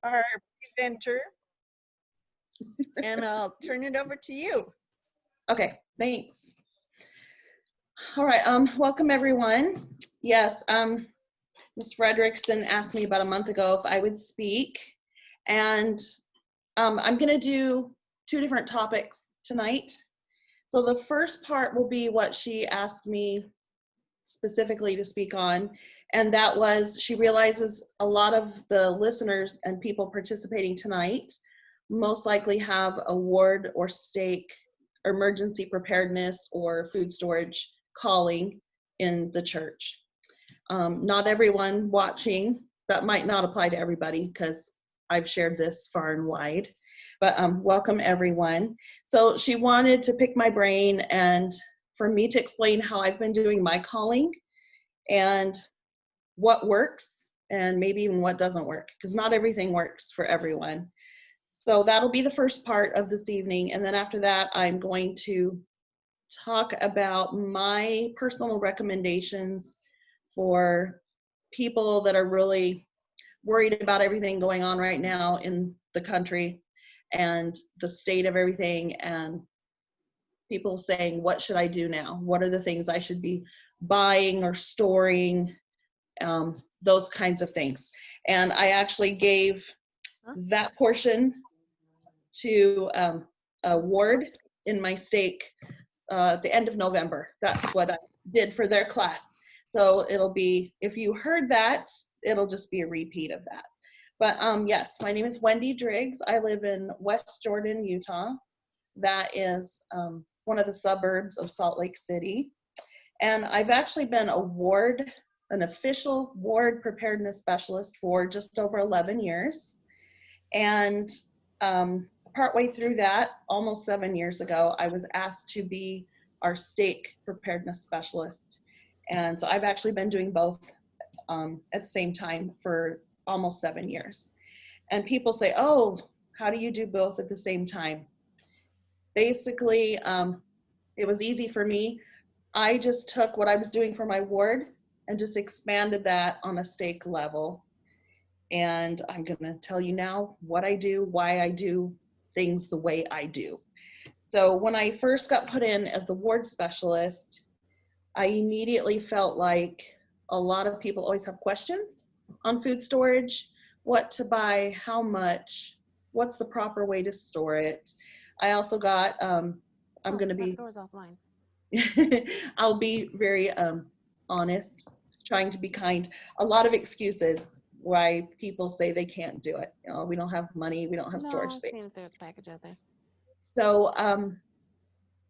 our presenter, and I'll turn it over to you. Okay, thanks. All right, welcome everyone. Yes, Ms. Frederickson asked me about a month ago if I would speak, and I'm gonna do 2 different topics tonight. So the first part will be what she asked me specifically to speak on, and that was she realizes a lot of the listeners and people participating tonight most likely have a ward or stake emergency preparedness or food storage calling in the church. Not everyone watching, that might not apply to everybody because I've shared this far and wide, but welcome everyone. So she wanted to pick my brain and for me to explain how I've been doing my calling and what works and maybe even what doesn't work, because not everything works for everyone. So that'll be the first part of this evening. And then after that, I'm going to talk about my personal recommendations for people that are really worried about everything going on right now in the country and the state of everything, and people saying, what should I do now? What are the things I should be buying or storing? Those kinds of things. And I actually gave that portion to a ward in my stake at the end of November. That's what I did for their class. So it'll be, if you heard that, it'll just be a repeat of that. But yes, my name is Wendy Driggs. I live in West Jordan, Utah. That is one of the suburbs of Salt Lake City. And I've actually been an official ward preparedness specialist for just over 11 years. And partway through that, almost 7 years ago, I was asked to be our stake preparedness specialist. And so I've actually been doing both at the same time for almost 7 years. And people say, oh, how do you do both at the same time? Basically, it was easy for me. I just took what I was doing for my ward and just expanded that on a stake level. And I'm gonna tell you now what I do, why I do things the way I do. So when I first got put in as the ward specialist, I immediately felt like a lot of people always have questions on food storage, what to buy, how much, what's the proper way to store it. I also got, I'm gonna be, doors offline. I'll be very honest, trying to be kind. A lot of excuses why people say they can't do it. You know, we don't have money, we don't have storage space. No, it seems there's a package out there. So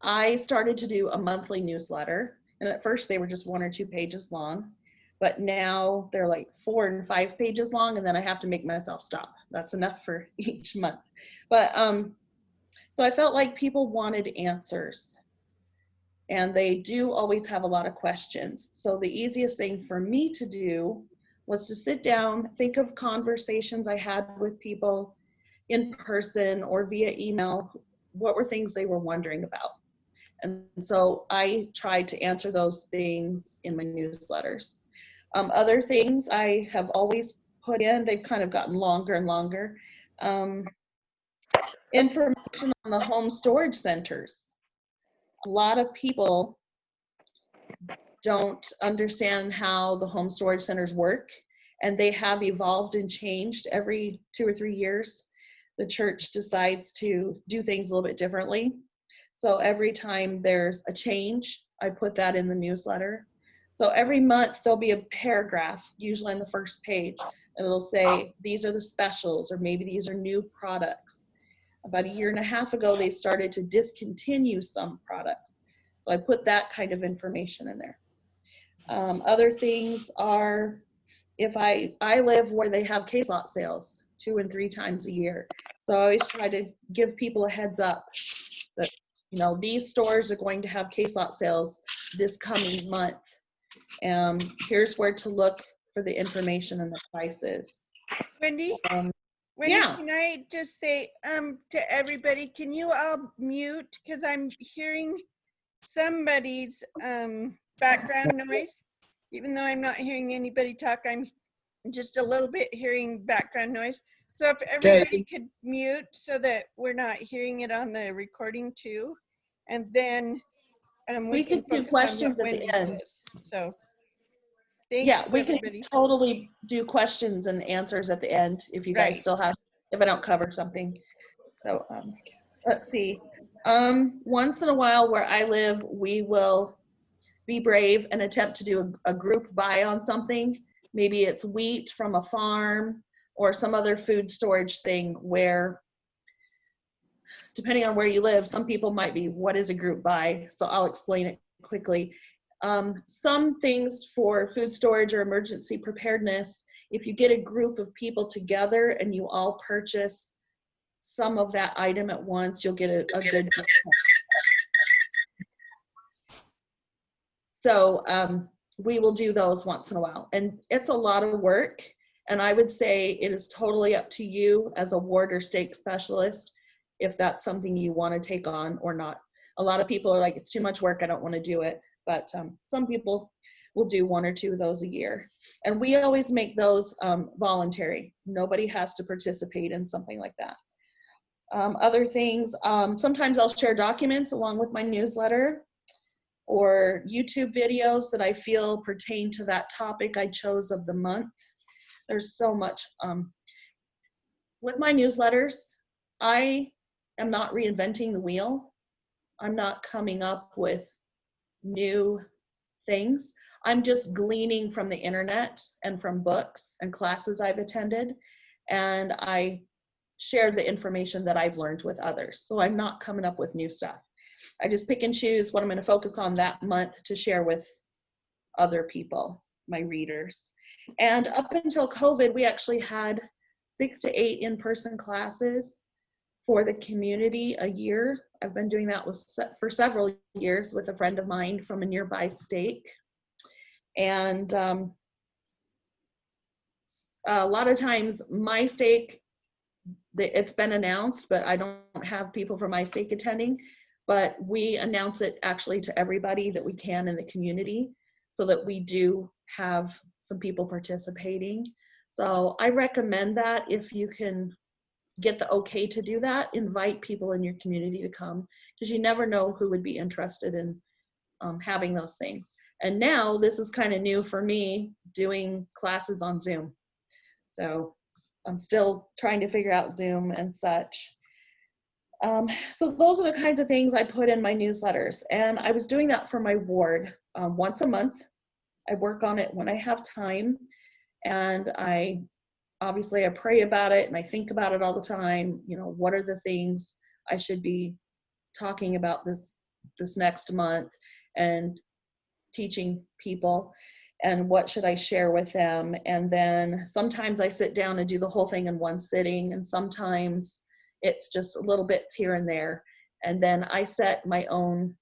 I started to do a monthly newsletter, and at first they were just 1 or 2 pages long, but now they're like 4 and 5 pages long, and then I have to make myself stop. That's enough for each month. But so I felt like people wanted answers, and they do always have a lot of questions. So the easiest thing for me to do was to sit down, think of conversations I had with people in person or via email. What were things they were wondering about? And so I tried to answer those things in my newsletters. Other things I have always put in, they've kind of gotten longer and longer. Information on the home storage centers. A lot of people don't understand how the home storage centers work, and they have evolved and changed every 2 or 3 years. The church decides to do things a little bit differently. So every time there's a change, I put that in the newsletter. So every month there'll be a paragraph, usually on the first page, and it'll say, these are the specials, or maybe these are new products. About 1.5 years ago, they started to discontinue some products. So I put that kind of information in there. Other things are, if I live where they have case lot sales 2 and 3 times a year. So I always try to give people a heads up that, you know, these stores are going to have case lot sales this coming month. Here's where to look for the information and the prices. Wendy? Wendy, yeah. Can I just say to everybody, can you all mute? Because I'm hearing somebody's background noise. Even though I'm not hearing anybody talk, I'm just a little bit hearing background noise. So if Okay. everybody could mute so that we're not hearing it on the recording too, and then we We can could do focus on questions what at the Wendy end. says. So thank Yeah, you, we can everybody. totally do questions and answers at the end if you guys Right. still have, if I don't cover something. So let's see. Once in a while where I live, we will be brave and attempt to do a group buy on something. Maybe it's wheat from a farm or some other food storage thing where, depending on where you live, some people might be, what is a group buy? So I'll explain it quickly. Some things for food storage or emergency preparedness, if you get a group of people together and you all purchase some of that item at once, you'll get a good discount. So we will do those once in a while. And it's a lot of work. And I would say it is totally up to you as a ward or stake specialist if that's something you want to take on or not. A lot of people are like, it's too much work, I don't want to do it. But some people will do 1 or 2 of those a year. And we always make those voluntary. Nobody has to participate in something like that. Other things, sometimes I'll share documents along with my newsletter or YouTube videos that I feel pertain to that topic I chose of the month. There's so much. With my newsletters, I am not reinventing the wheel. I'm not coming up with new things. I'm just gleaning from the internet and from books and classes I've attended, and I share the information that I've learned with others. So I'm not coming up with new stuff. I just pick and choose what I'm going to focus on that month to share with other people, my readers. And up until COVID, we actually had 6 to 8 in-person classes for the community a year. I've been doing that for several years with a friend of mine from a nearby stake. And a lot of times my stake, it's been announced, but I don't have people from my stake attending. But we announce it actually to everybody that we can in the community so that we do have some people participating. So I recommend that if you can get the okay to do that, invite people in your community to come, because you never know who would be interested in having those things. And now this is kind of new for me, doing classes on Zoom. So I'm still trying to figure out Zoom and such. So those are the kinds of things I put in my newsletters. And I was doing that for my ward once a month. I work on it when I have time. And obviously I pray about it and I think about it all the time. You know, what are the things I should be talking about this next month and teaching people, and what should I share with them? And then sometimes I sit down and do the whole thing in one sitting, and sometimes it's just little bits here and there. And then I set my own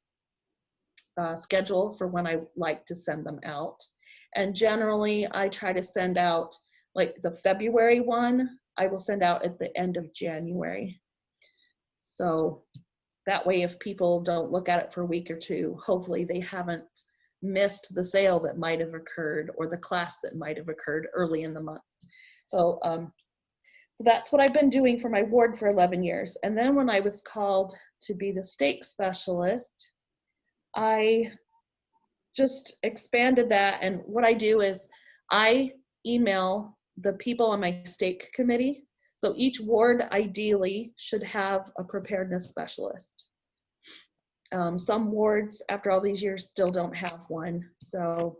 schedule for when I like to send them out. And generally I try to send out, like the February one, I will send out at the end of January. So that way, if people don't look at it for a week or 2, hopefully they haven't missed the sale that might have occurred or the class that might have occurred early in the month. So, so that's what I've been doing for my ward for 11 years. And then when I was called to be the stake specialist, I just expanded that. And what I do is I email the people on my stake committee. So each ward ideally should have a preparedness specialist. Some wards, after all these years, still don't have one. So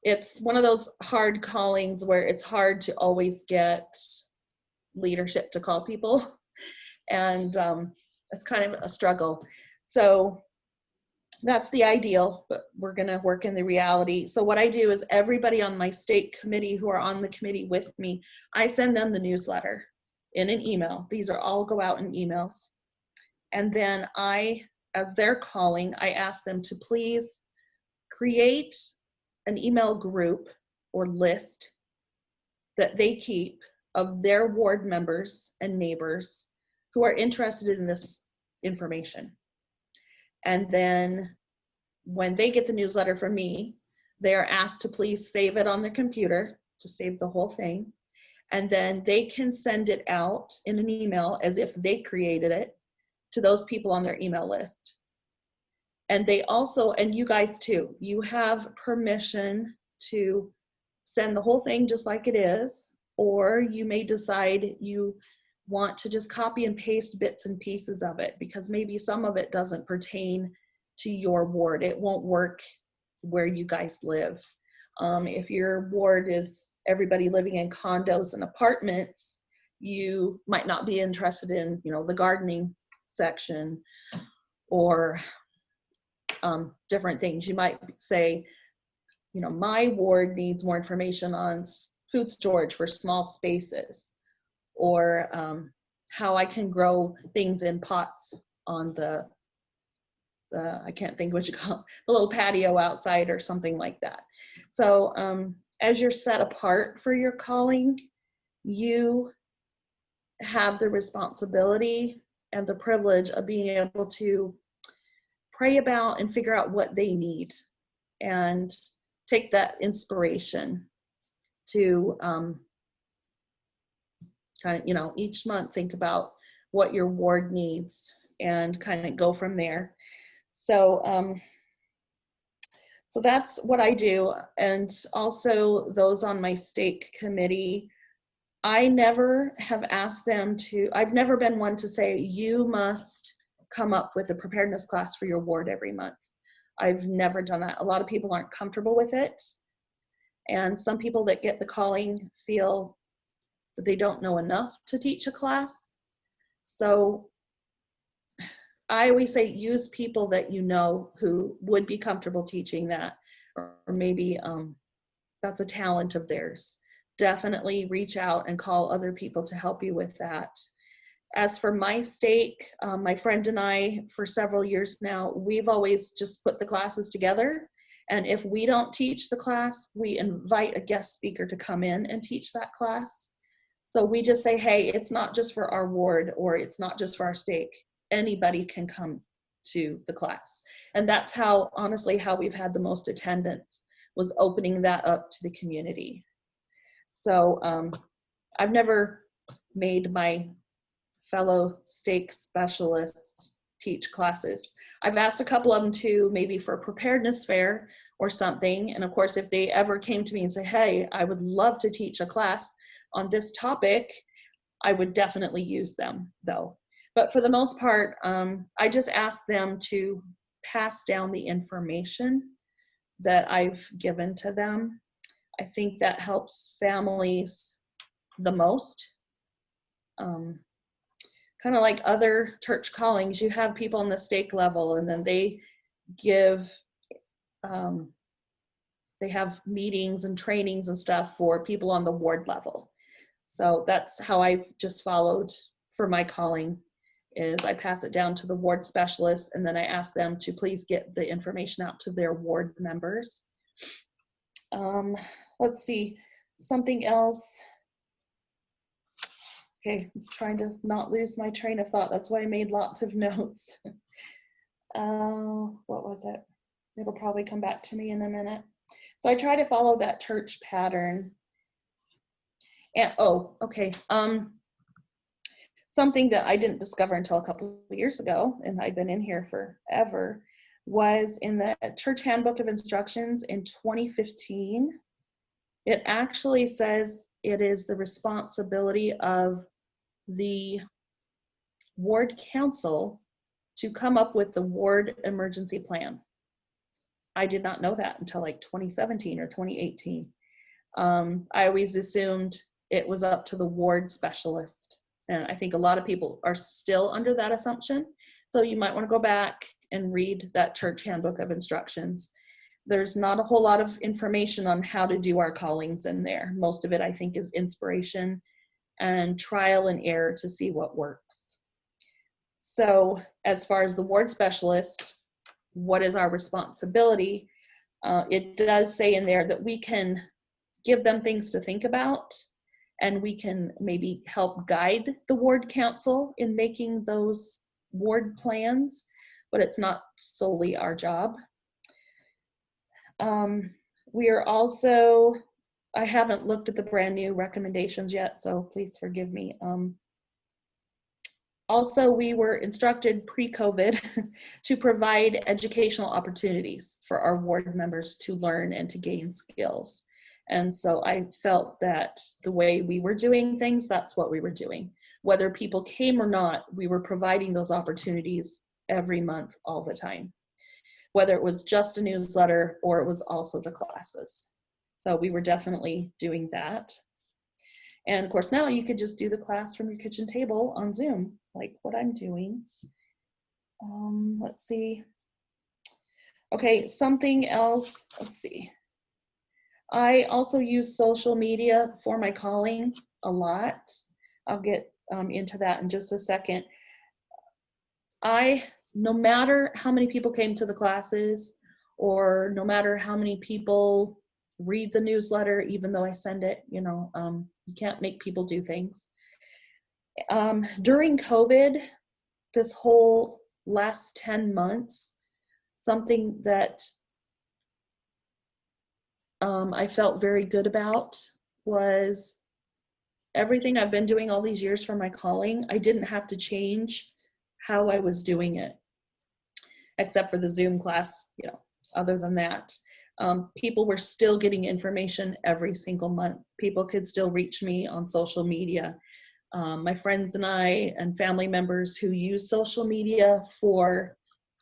it's one of those hard callings where it's hard to always get leadership to call people. And it's kind of a struggle. So that's the ideal, but we're gonna work in the reality. So what I do is everybody on my stake committee who are on the committee with me, I send them the newsletter in an email. These are all go out in emails. And then as they're calling, I ask them to please create an email group or list that they keep of their ward members and neighbors who are interested in this information. And then when they get the newsletter from me, they are asked to please save it on their computer, to save the whole thing. And then they can send it out in an email as if they created it to those people on their email list. And they also, and you guys too, you have permission to send the whole thing just like it is, or you may decide you want to just copy and paste bits and pieces of it, because maybe some of it doesn't pertain to your ward. It won't work where you guys live. If your ward is everybody living in condos and apartments, you might not be interested in, you know, the gardening section or different things. You might say, you know, my ward needs more information on food storage for small spaces, or how I can grow things in pots on the I can't think what you call it, the little patio outside or something like that. So as you're set apart for your calling, you have the responsibility and the privilege of being able to pray about and figure out what they need, and take that inspiration to kind of, you know, each month think about what your ward needs and kind of go from there. So so that's what I do. And also those on my stake committee, I never have asked them to, I've never been one to say, you must come up with a preparedness class for your ward every month. I've never done that. A lot of people aren't comfortable with it. And some people that get the calling feel that they don't know enough to teach a class. So I always say use people that you know who would be comfortable teaching that, or maybe that's a talent of theirs. Definitely reach out and call other people to help you with that. As for my stake, my friend and I, for several years now, we've always just put the classes together. And if we don't teach the class, we invite a guest speaker to come in and teach that class. So we just say, hey, it's not just for our ward, or it's not just for our stake. Anybody can come to the class. And that's how, honestly, how we've had the most attendance, was opening that up to the community. So I've never made my fellow stake specialists teach classes. I've asked a couple of them to, maybe for a preparedness fair or something. And of course, if they ever came to me and say, hey, I would love to teach a class on this topic, I would definitely use them though. But for the most part, I just ask them to pass down the information that I've given to them. I think that helps families the most. Kind of like other church callings, you have people on the stake level, and then they give, they have meetings and trainings and stuff for people on the ward level. So that's how I've just followed for my calling, is I pass it down to the ward specialists, and then I ask them to please get the information out to their ward members. Let's see, something else. Okay, I'm trying to not lose my train of thought. That's why I made lots of notes. What was it? It'll probably come back to me in a minute. So I try to follow that church pattern. And oh, okay. Something that I didn't discover until a couple of years ago, and I've been in here forever, was in the Church Handbook of Instructions in 2015. It actually says it is the responsibility of the ward council to come up with the ward emergency plan. I did not know that until like 2017 or 2018. I always assumed it was up to the ward specialist. And I think a lot of people are still under that assumption. So you might want to go back and read that Church Handbook of Instructions. There's not a whole lot of information on how to do our callings in there. Most of it, I think, is inspiration and trial and error to see what works. So as far as the ward specialist, what is our responsibility? It does say in there that we can give them things to think about, and we can maybe help guide the ward council in making those ward plans, but it's not solely our job. We are also I haven't looked at the brand new recommendations yet, so please forgive me. Also, we were instructed pre-COVID to provide educational opportunities for our ward members to learn and to gain skills. And so I felt that the way we were doing things, that's what we were doing. Whether people came or not, we were providing those opportunities every month, all the time. Whether it was just a newsletter or it was also the classes. So we were definitely doing that. And of course, now you could just do the class from your kitchen table on Zoom, like what I'm doing. Let's see. Okay, something else, let's see. I also use social media for my calling a lot. I'll get into that in just a second. No matter how many people came to the classes, or no matter how many people read the newsletter, even though I send it, you know, you can't make people do things. During COVID, this whole last 10 months, something that I felt very good about was everything I've been doing all these years for my calling. I didn't have to change how I was doing it, except for the Zoom class, you know. Other than that, people were still getting information every single month. People could still reach me on social media. My friends and I and family members who use social media for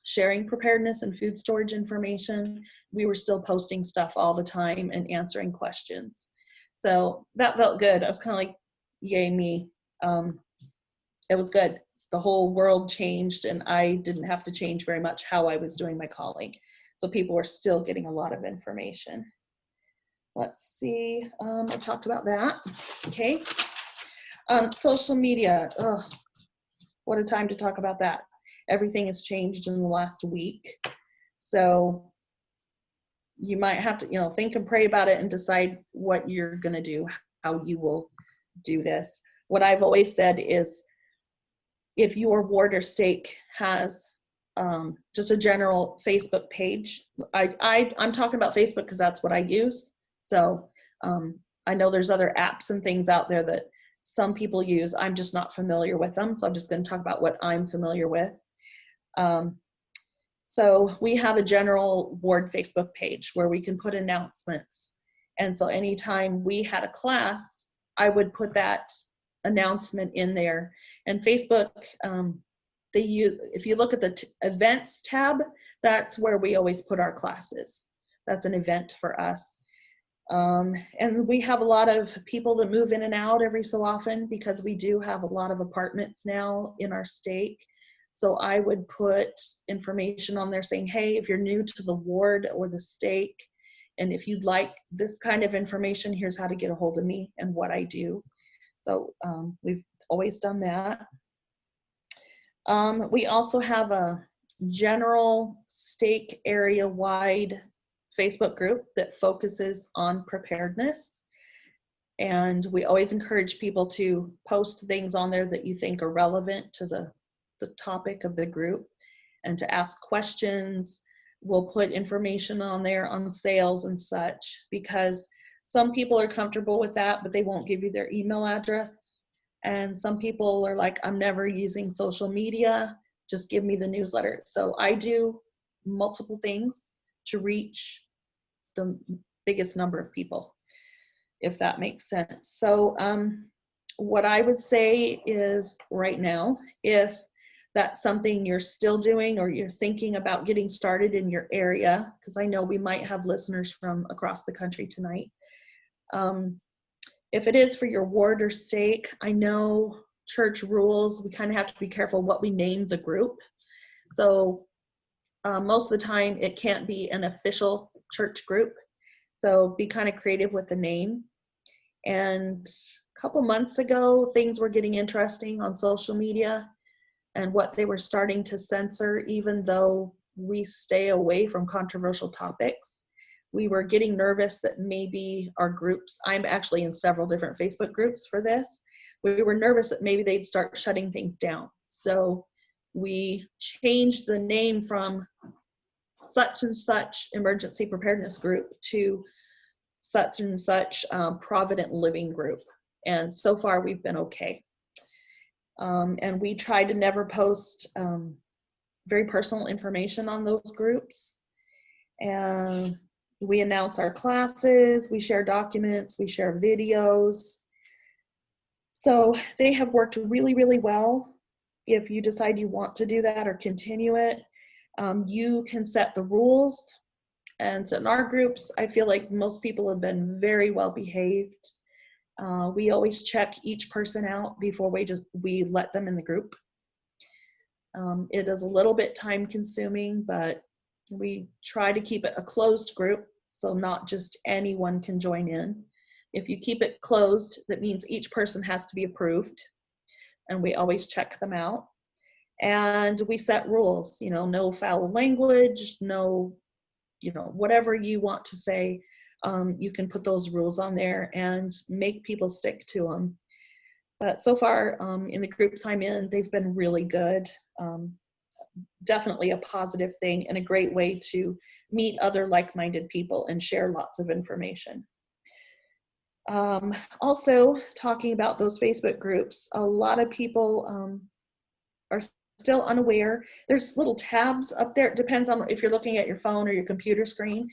sharing preparedness and food storage information, we were still posting stuff all the time and answering questions. So that felt good. I was kind of like, yay me. It was good. The whole world changed and I didn't have to change very much how I was doing my calling. So people were still getting a lot of information. Let's see, I talked about that, okay. Social media, oh, what a time to talk about that. Everything has changed in the last week. So you might have to, you know, think and pray about it and decide what you're gonna do, how you will do this. What I've always said is, if your ward or stake has just a general Facebook page, I'm talking about Facebook because that's what I use. So I know there's other apps and things out there that some people use. I'm just not familiar with them. So I'm just going to talk about what I'm familiar with. So we have a general ward Facebook page where we can put announcements. And so anytime we had a class, I would put that announcement in there. And Facebook, if you look at the events tab, that's where we always put our classes. That's an event for us. And we have a lot of people that move in and out every so often because we do have a lot of apartments now in our stake. So I would put information on there saying, hey, if you're new to the ward or the stake, and if you'd like this kind of information, here's how to get a hold of me and what I do. So we've always done that. We also have a general stake area-wide Facebook group that focuses on preparedness. And we always encourage people to post things on there that you think are relevant to the topic of the group and to ask questions. We'll put information on there on sales and such, because some people are comfortable with that, but they won't give you their email address. And some people are like, I'm never using social media, just give me the newsletter. So I do multiple things to reach the biggest number of people, if that makes sense. So what I would say is right now, if that's something you're still doing or you're thinking about getting started in your area, because I know we might have listeners from across the country tonight. If it is for your ward or stake, I know church rules, we kind of have to be careful what we name the group. So most of the time it can't be an official church group. So be kind of creative with the name. And a couple months ago, things were getting interesting on social media and what they were starting to censor, even though we stay away from controversial topics. We were getting nervous that maybe our groups, I'm actually in several different Facebook groups for this, we were nervous that maybe they'd start shutting things down. So we changed the name from such and such emergency preparedness group to such and such Provident Living group. And so far we've been okay. And we try to never post very personal information on those groups. And we announce our classes, we share documents, we share videos. So they have worked really, really well. If you decide you want to do that or continue it, you can set the rules. And so in our groups, I feel like most people have been very well behaved. We always check each person out before we let them in the group. It is a little bit time consuming, but we try to keep it a closed group, so not just anyone can join in. If you keep it closed, that means each person has to be approved, and we always check them out. And we set rules, no foul language, no, whatever you want to say, you can put those rules on there and make people stick to them. But so far, in the groups I'm in, they've been really good. Definitely a positive thing and a great way to meet other like-minded people and share lots of information. Also, talking about those Facebook groups, a lot of people are still unaware. There's little tabs up there. It depends on if you're looking at your phone or your computer screen,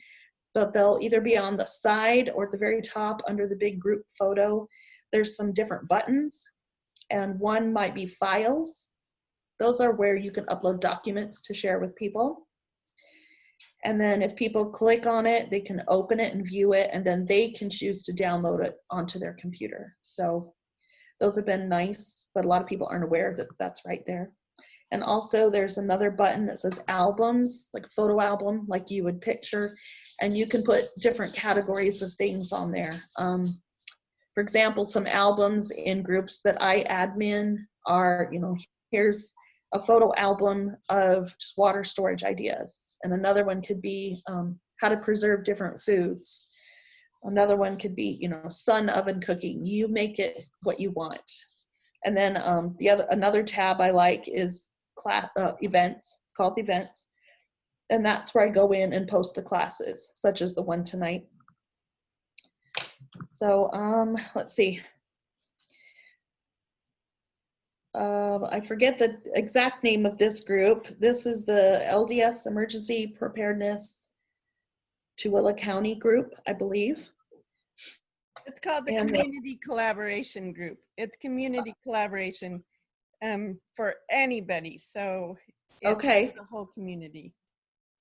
but they'll either be on the side or at the very top under the big group photo. There's some different buttons, and one might be files. Those are where you can upload documents to share with people. And then if people click on it, they can open it and view it, and then they can choose to download it onto their computer. So those have been nice, but a lot of people aren't aware that that's right there. And also there's another button that says albums, like a photo album, like you would picture, and you can put different categories of things on there. For example, some albums in groups that I admin are, here's a photo album of just water storage ideas. And another one could be how to preserve different foods. Another one could be, sun oven cooking. You make it what you want. And then another tab I like is events. It's called events. And that's where I go in and post the classes, such as the one tonight. So let's see. I forget the exact name of this group. This is the LDS Emergency Preparedness Tooele County group, I believe. It's called the Community Collaboration Group. It's community collaboration for anybody. So it's okay, the whole community.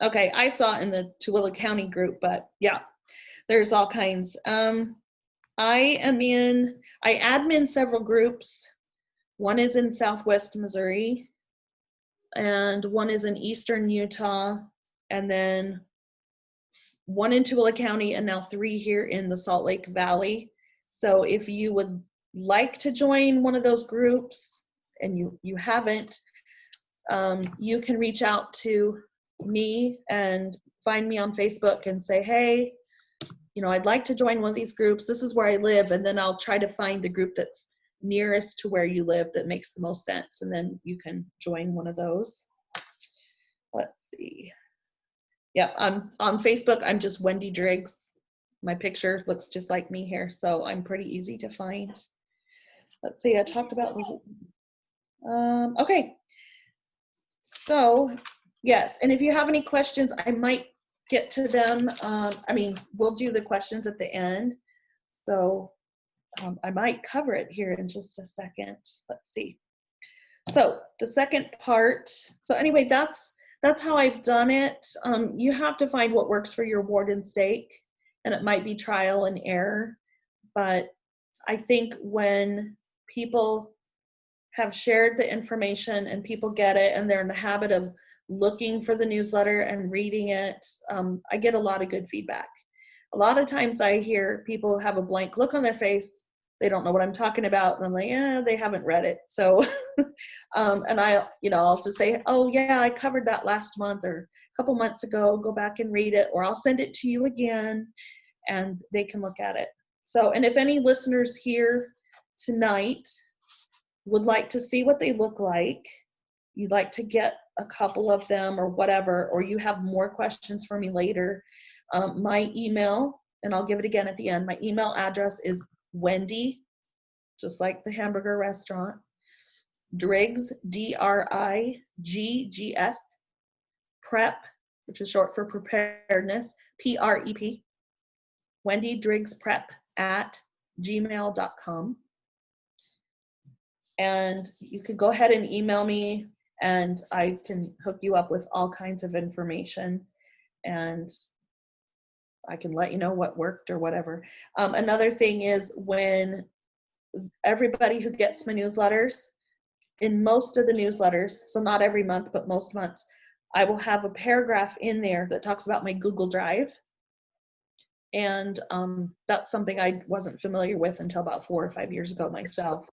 Okay, I saw it in the Tooele County group, but yeah, there's all kinds. I admin several groups. One is in Southwest Missouri, and one is in Eastern Utah, and then one in Tooele County, and now 3 here in the Salt Lake Valley. So if you would like to join one of those groups and you haven't, you can reach out to me and find me on Facebook and say, hey, I'd like to join one of these groups. This is where I live, and then I'll try to find the group that's nearest to where you live that makes the most sense, and then you can join one of those. Let's see. Yeah, I'm on Facebook. I'm just Wendy Driggs. My picture looks just like me here, so I'm pretty easy to find. Let's see, I talked about okay. So yes, and if you have any questions, I might get to them. We'll do the questions at the end. So I might cover it here in just a second. Let's see. So the second part, so anyway, that's how I've done it. You have to find what works for your ward and stake, and it might be trial and error. But I think when people have shared the information and people get it and they're in the habit of looking for the newsletter and reading it, I get a lot of good feedback. A lot of times I hear people have a blank look on their face. They don't know what I'm talking about. And I'm like, yeah, they haven't read it. So, and I'll just say, oh yeah, I covered that last month or a couple months ago, go back and read it, or I'll send it to you again and they can look at it. So, and if any listeners here tonight would like to see what they look like, you'd like to get a couple of them or whatever, or you have more questions for me later, my email and I'll give it again at the end. My email address is Wendy, just like the hamburger restaurant, Driggs, DRIGGS, prep, which is short for preparedness, PREP, Wendy Driggs Prep at gmail.com. And you can go ahead and email me, and I can hook you up with all kinds of information, and I can let you know what worked or whatever. Another thing is, when everybody who gets my newsletters, in most of the newsletters, so not every month, but most months, I will have a paragraph in there that talks about my Google Drive. And that's something I wasn't familiar with until about 4 or 5 years ago myself.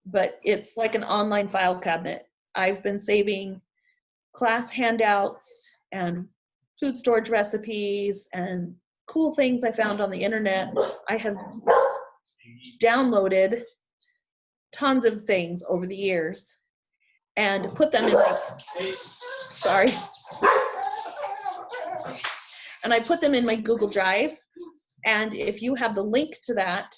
But it's like an online file cabinet. I've been saving class handouts and food storage recipes and cool things I found on the internet. I have downloaded tons of things over the years and put them in my, sorry. And I put them in my Google Drive. And if you have the link to that,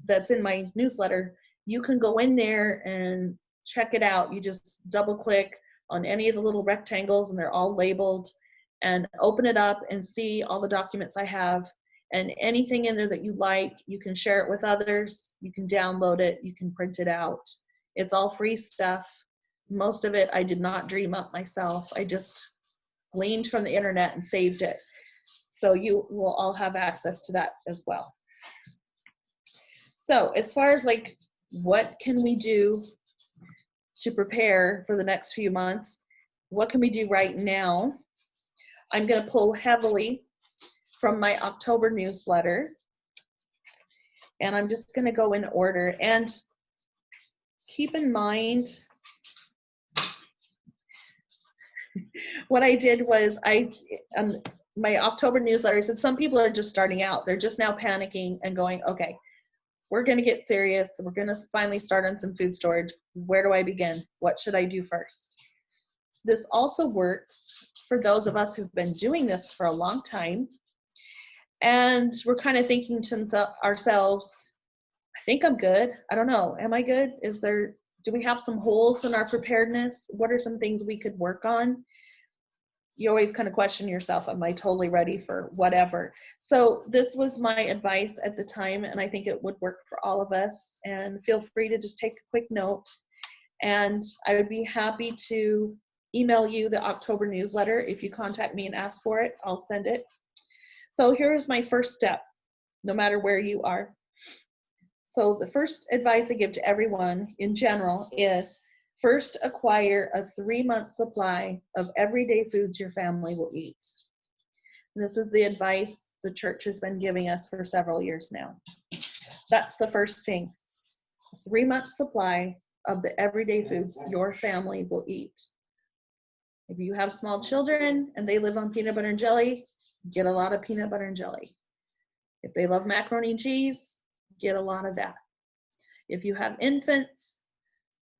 that's in my newsletter, you can go in there and check it out. You just double click on any of the little rectangles, and they're all labeled, and open it up and see all the documents I have. And anything in there that you like, you can share it with others, you can download it, you can print it out. It's all free stuff. Most of it I did not dream up myself. I just gleaned from the internet and saved it. So you will all have access to that as well. So as far as like, what can we do to prepare for the next few months? What can we do right now? I'm going to pull heavily from my October newsletter, and I'm just going to go in order. And keep in mind, what I did was my October newsletter said some people are just starting out. They're just now panicking and going, okay, we're going to get serious. We're going to finally start on some food storage. Where do I begin? What should I do first? This also works for those of us who've been doing this for a long time. And we're kind of thinking to ourselves, I think I'm good. I don't know. Am I good? Do we have some holes in our preparedness? What are some things we could work on? You always kind of question yourself, am I totally ready for whatever? So this was my advice at the time, and I think it would work for all of us. And feel free to just take a quick note, and I would be happy to email you the October newsletter. If you contact me and ask for it, I'll send it. So here's my first step, no matter where you are. So the first advice I give to everyone in general is, first, acquire a 3-month supply of everyday foods your family will eat. And this is the advice the church has been giving us for several years now. That's the first thing. 3-month supply of the everyday foods your family will eat. If you have small children and they live on peanut butter and jelly, get a lot of peanut butter and jelly. If they love macaroni and cheese, get a lot of that. If you have infants,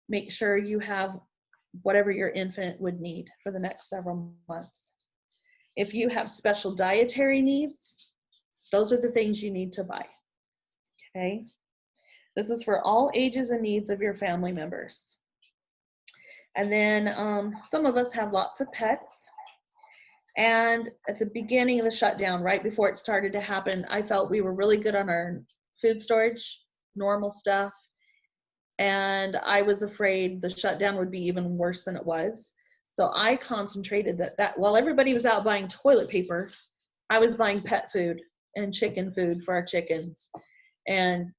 make sure you have whatever your infant would need for the next several months. If you have special dietary needs, those are the things you need to buy, okay? This is for all ages and needs of your family members. And then some of us have lots of pets. And at the beginning of the shutdown, right before it started to happen, I felt we were really good on our food storage, normal stuff. And I was afraid the shutdown would be even worse than it was. So I concentrated that while everybody was out buying toilet paper, I was buying pet food and chicken food for our chickens and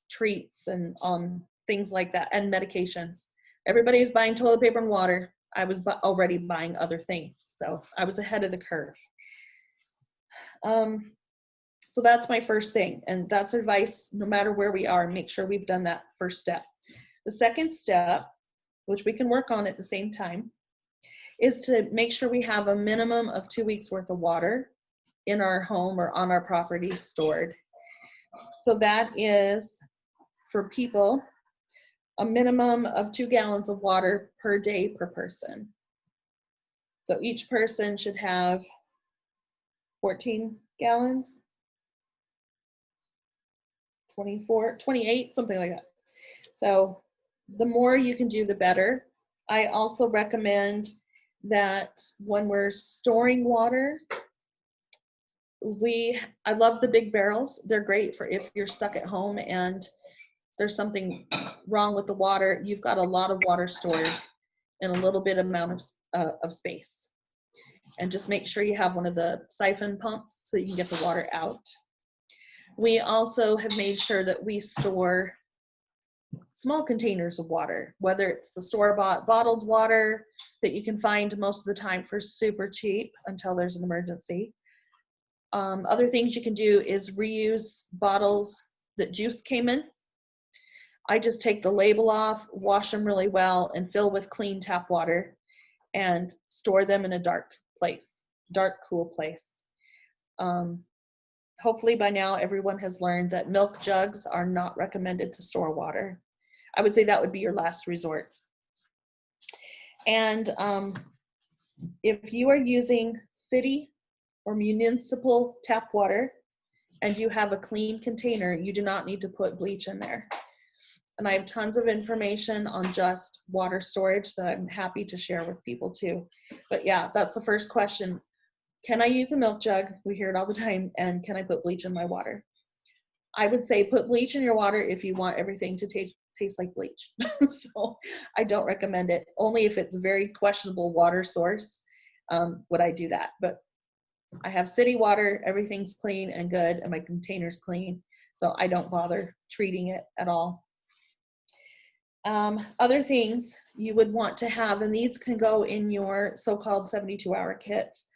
treats and things like that, and medications. Everybody was buying toilet paper and water. I was already buying other things. So I was ahead of the curve. So that's my first thing. And that's advice, no matter where we are, make sure we've done that first step. The second step, which we can work on at the same time, is to make sure we have a minimum of 2 weeks worth of water in our home or on our property stored. So that is, for people, a minimum of 2 gallons of water per day per person. So each person should have 14 gallons. 24, 28, something like that. So the more you can do, the better. I also recommend that when we're storing water, I love the big barrels. They're great for if you're stuck at home and there's something wrong with the water. You've got a lot of water stored in a little bit amount of space. And just make sure you have one of the siphon pumps so you can get the water out. We also have made sure that we store small containers of water, whether it's the store-bought bottled water that you can find most of the time for super cheap until there's an emergency. Other things you can do is reuse bottles that juice came in. I just take the label off, wash them really well, and fill with clean tap water and store them in a dark place, dark, cool place. Hopefully by now everyone has learned that milk jugs are not recommended to store water. I would say that would be your last resort. And if you are using city or municipal tap water and you have a clean container, you do not need to put bleach in there. And I have tons of information on just water storage that I'm happy to share with people too. But yeah, that's the first question. Can I use a milk jug? We hear it all the time. And can I put bleach in my water? I would say put bleach in your water if you want everything to taste like bleach. So I don't recommend it. Only if it's a very questionable water source would I do that. But I have city water, everything's clean and good, and my container's clean. So I don't bother treating it at all. Other things you would want to have, and these can go in your so-called 72-hour kits,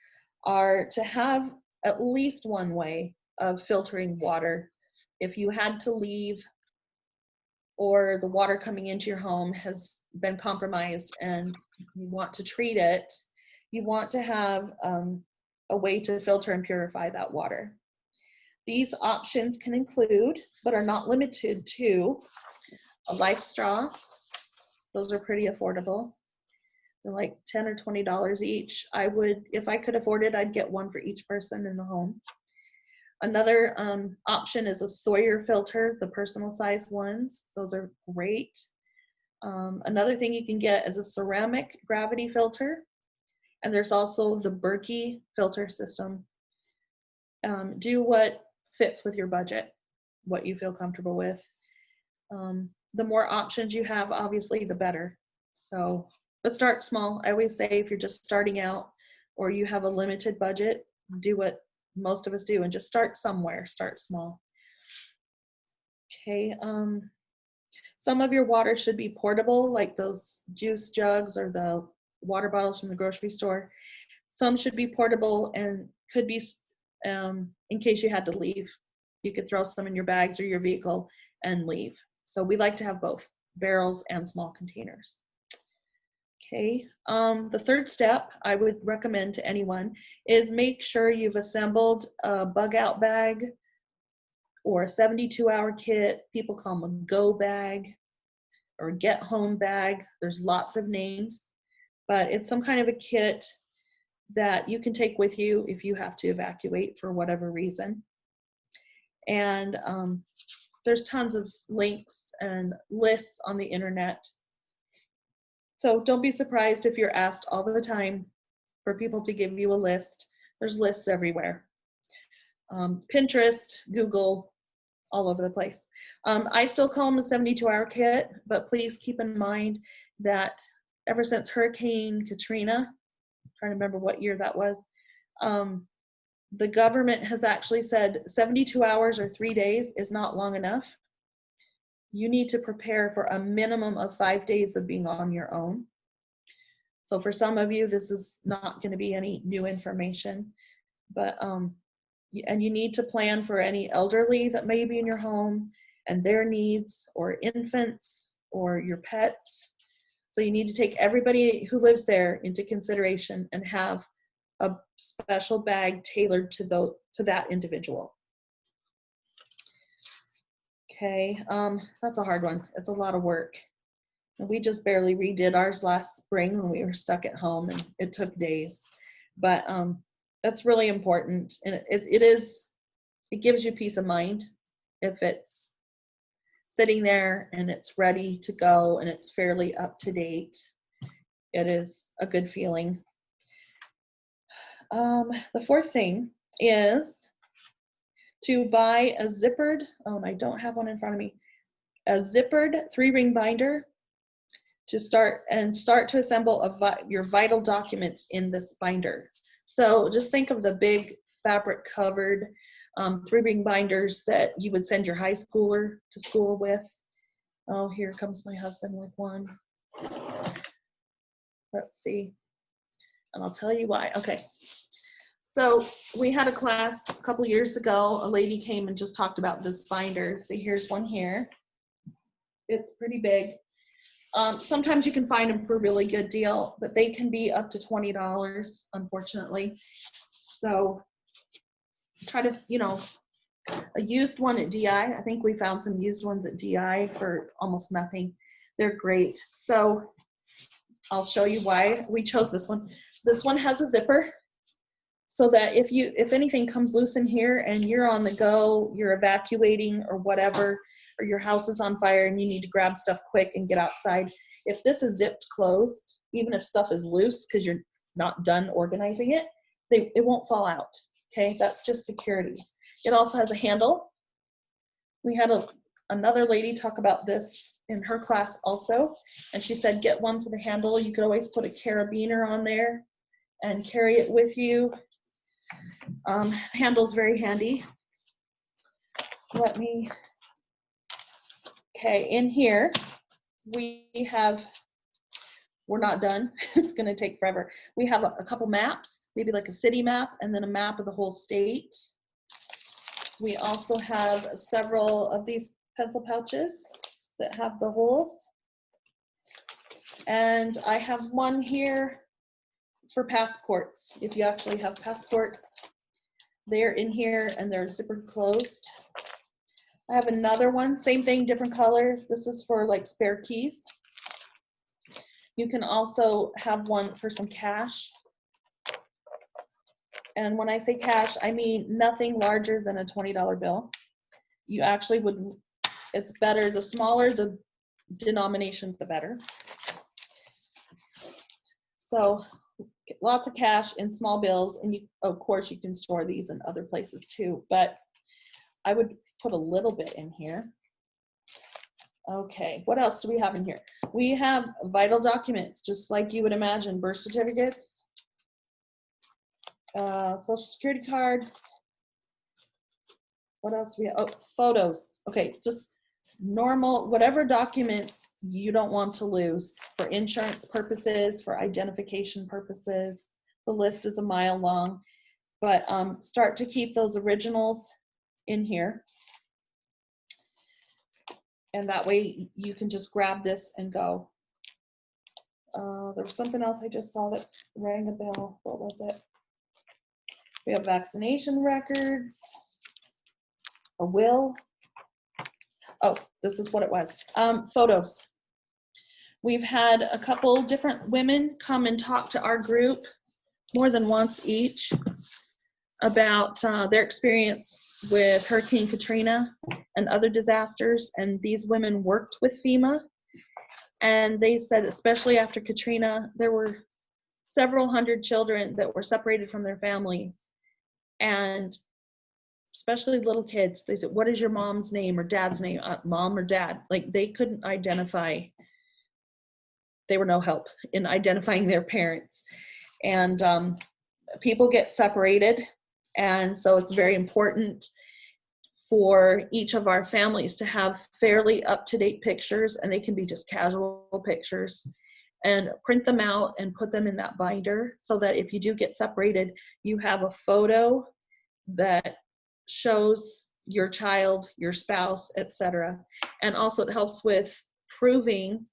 are to have at least one way of filtering water. If you had to leave or the water coming into your home has been compromised and you want to treat it, you want to have a way to filter and purify that water. These options can include, but are not limited to, a life straw. Those are pretty affordable. They're like $10 or $20 each. I would, if I could afford it, I'd get one for each person in the home. Another option is a Sawyer filter, the personal size ones. Those are great. Another thing you can get is a ceramic gravity filter. And there's also the Berkey filter system. Do what fits with your budget, what you feel comfortable with. The more options you have, obviously, the better. So, but start small. I always say if you're just starting out or you have a limited budget, do what most of us do and just start somewhere, start small. Okay, some of your water should be portable, like those juice jugs or the water bottles from the grocery store. Some should be portable and could be in case you had to leave. You could throw some in your bags or your vehicle and leave. So we like to have both barrels and small containers. Okay, the third step I would recommend to anyone is make sure you've assembled a bug out bag or a 72-hour kit. People call them a go bag or a get home bag. There's lots of names, but it's some kind of a kit that you can take with you if you have to evacuate for whatever reason. And there's tons of links and lists on the internet. So don't be surprised if you're asked all the time for people to give you a list. There's lists everywhere. Pinterest, Google, all over the place. I still call them a 72-hour kit, but please keep in mind that ever since Hurricane Katrina, I'm trying to remember what year that was, the government has actually said 72 hours or 3 days is not long enough. You need to prepare for a minimum of 5 days of being on your own. So for some of you, this is not going to be any new information, but and you need to plan for any elderly that may be in your home and their needs, or infants, or your pets. So you need to take everybody who lives there into consideration and have a special bag tailored to that individual. Okay, that's a hard one. It's a lot of work. We just barely redid ours last spring when we were stuck at home, and it took days. But That's really important. And it gives you peace of mind if it's sitting there and it's ready to go and it's fairly up to date. It is a good feeling. The fourth thing is to buy a zippered, oh, and I don't have one in front of me, a zippered 3-ring binder to start to assemble your vital documents in this binder. So just think of the big fabric covered 3-ring binders that you would send your high schooler to school with. Oh, here comes my husband with one. Let's see, and I'll tell you why. Okay, so we had a class a couple years ago. A lady came and just talked about this binder. See, here's one here. It's pretty big. Sometimes you can find them for a really good deal, but they can be up to $20, unfortunately. So try to, a used one at DI. I think we found some used ones at DI for almost nothing. They're great. So I'll show you why we chose this one. This one has a zipper so that if anything comes loose in here and you're on the go, you're evacuating or whatever, or your house is on fire and you need to grab stuff quick and get outside, if this is zipped closed, even if stuff is loose because you're not done organizing it, it won't fall out. Okay, that's just security. It also has a handle. We had another lady talk about this in her class also, and she said get ones with a handle. You could always put a carabiner on there and carry it with you. Handle's very handy. Okay, in here we're not done. It's gonna take forever. We have a couple maps, maybe like a city map and then a map of the whole state. We also have several of these pencil pouches that have the holes. And I have one here. It's for passports. If you actually have passports, they're in here and they're zippered closed. I have another one, same thing, different color. This is for like spare keys. You can also have one for some cash. And when I say cash, I mean nothing larger than a $20 bill. You actually it's better, the smaller the denomination, the better. So lots of cash in small bills, and of course you can store these in other places too, but I would put a little bit in here. Okay, what else do we have in here? We have vital documents, just like you would imagine, birth certificates, social security cards. What else do we have? Oh, photos. Okay, just normal, whatever documents you don't want to lose for insurance purposes, for identification purposes. The list is a mile long, but start to keep those originals in here. And that way you can just grab this and go. There was something else I just saw that rang a bell. What was it? We have vaccination records, a will. Oh, this is what it was. Photos. We've had a couple different women come and talk to our group more than once each about their experience with Hurricane Katrina and other disasters. And these women worked with FEMA. And they said, especially after Katrina, there were several hundred children that were separated from their families. And especially little kids, they said, what is your mom's name or dad's name? Mom or dad? Like they couldn't identify. They were no help in identifying their parents. And people get separated. And so it's very important for each of our families to have fairly up-to-date pictures, and they can be just casual pictures, and print them out and put them in that binder so that if you do get separated, you have a photo that shows your child, your spouse, etc. And also it helps with proving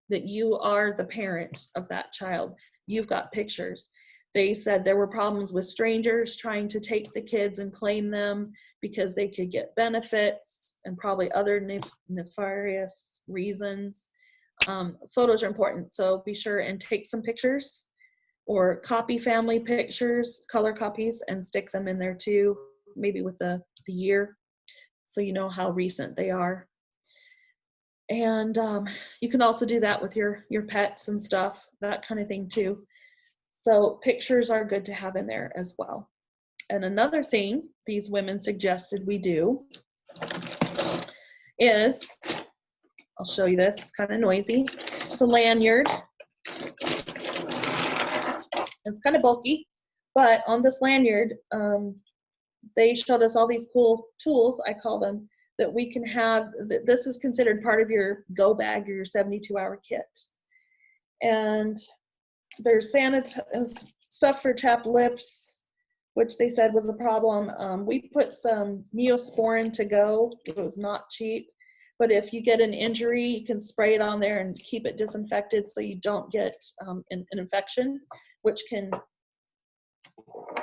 that you are the parent of that child. You've got pictures. They said there were problems with strangers trying to take the kids and claim them because they could get benefits and probably other nefarious reasons. Photos are important, so be sure and take some pictures or copy family pictures, color copies, and stick them in there too, maybe with the year, so you know how recent they are. And you can also do that with your pets and stuff, that kind of thing too. So pictures are good to have in there as well. And another thing these women suggested we do is, I'll show you this, it's kind of noisy. It's a lanyard. It's kind of bulky, but on this lanyard, they showed us all these cool tools, I call them, that we can have. This is considered part of your go bag or your 72-hour kit. And there's stuff for chapped lips, which they said was a problem. We put some Neosporin to go. It was not cheap. But if you get an injury, you can spray it on there and keep it disinfected so you don't get an infection, which can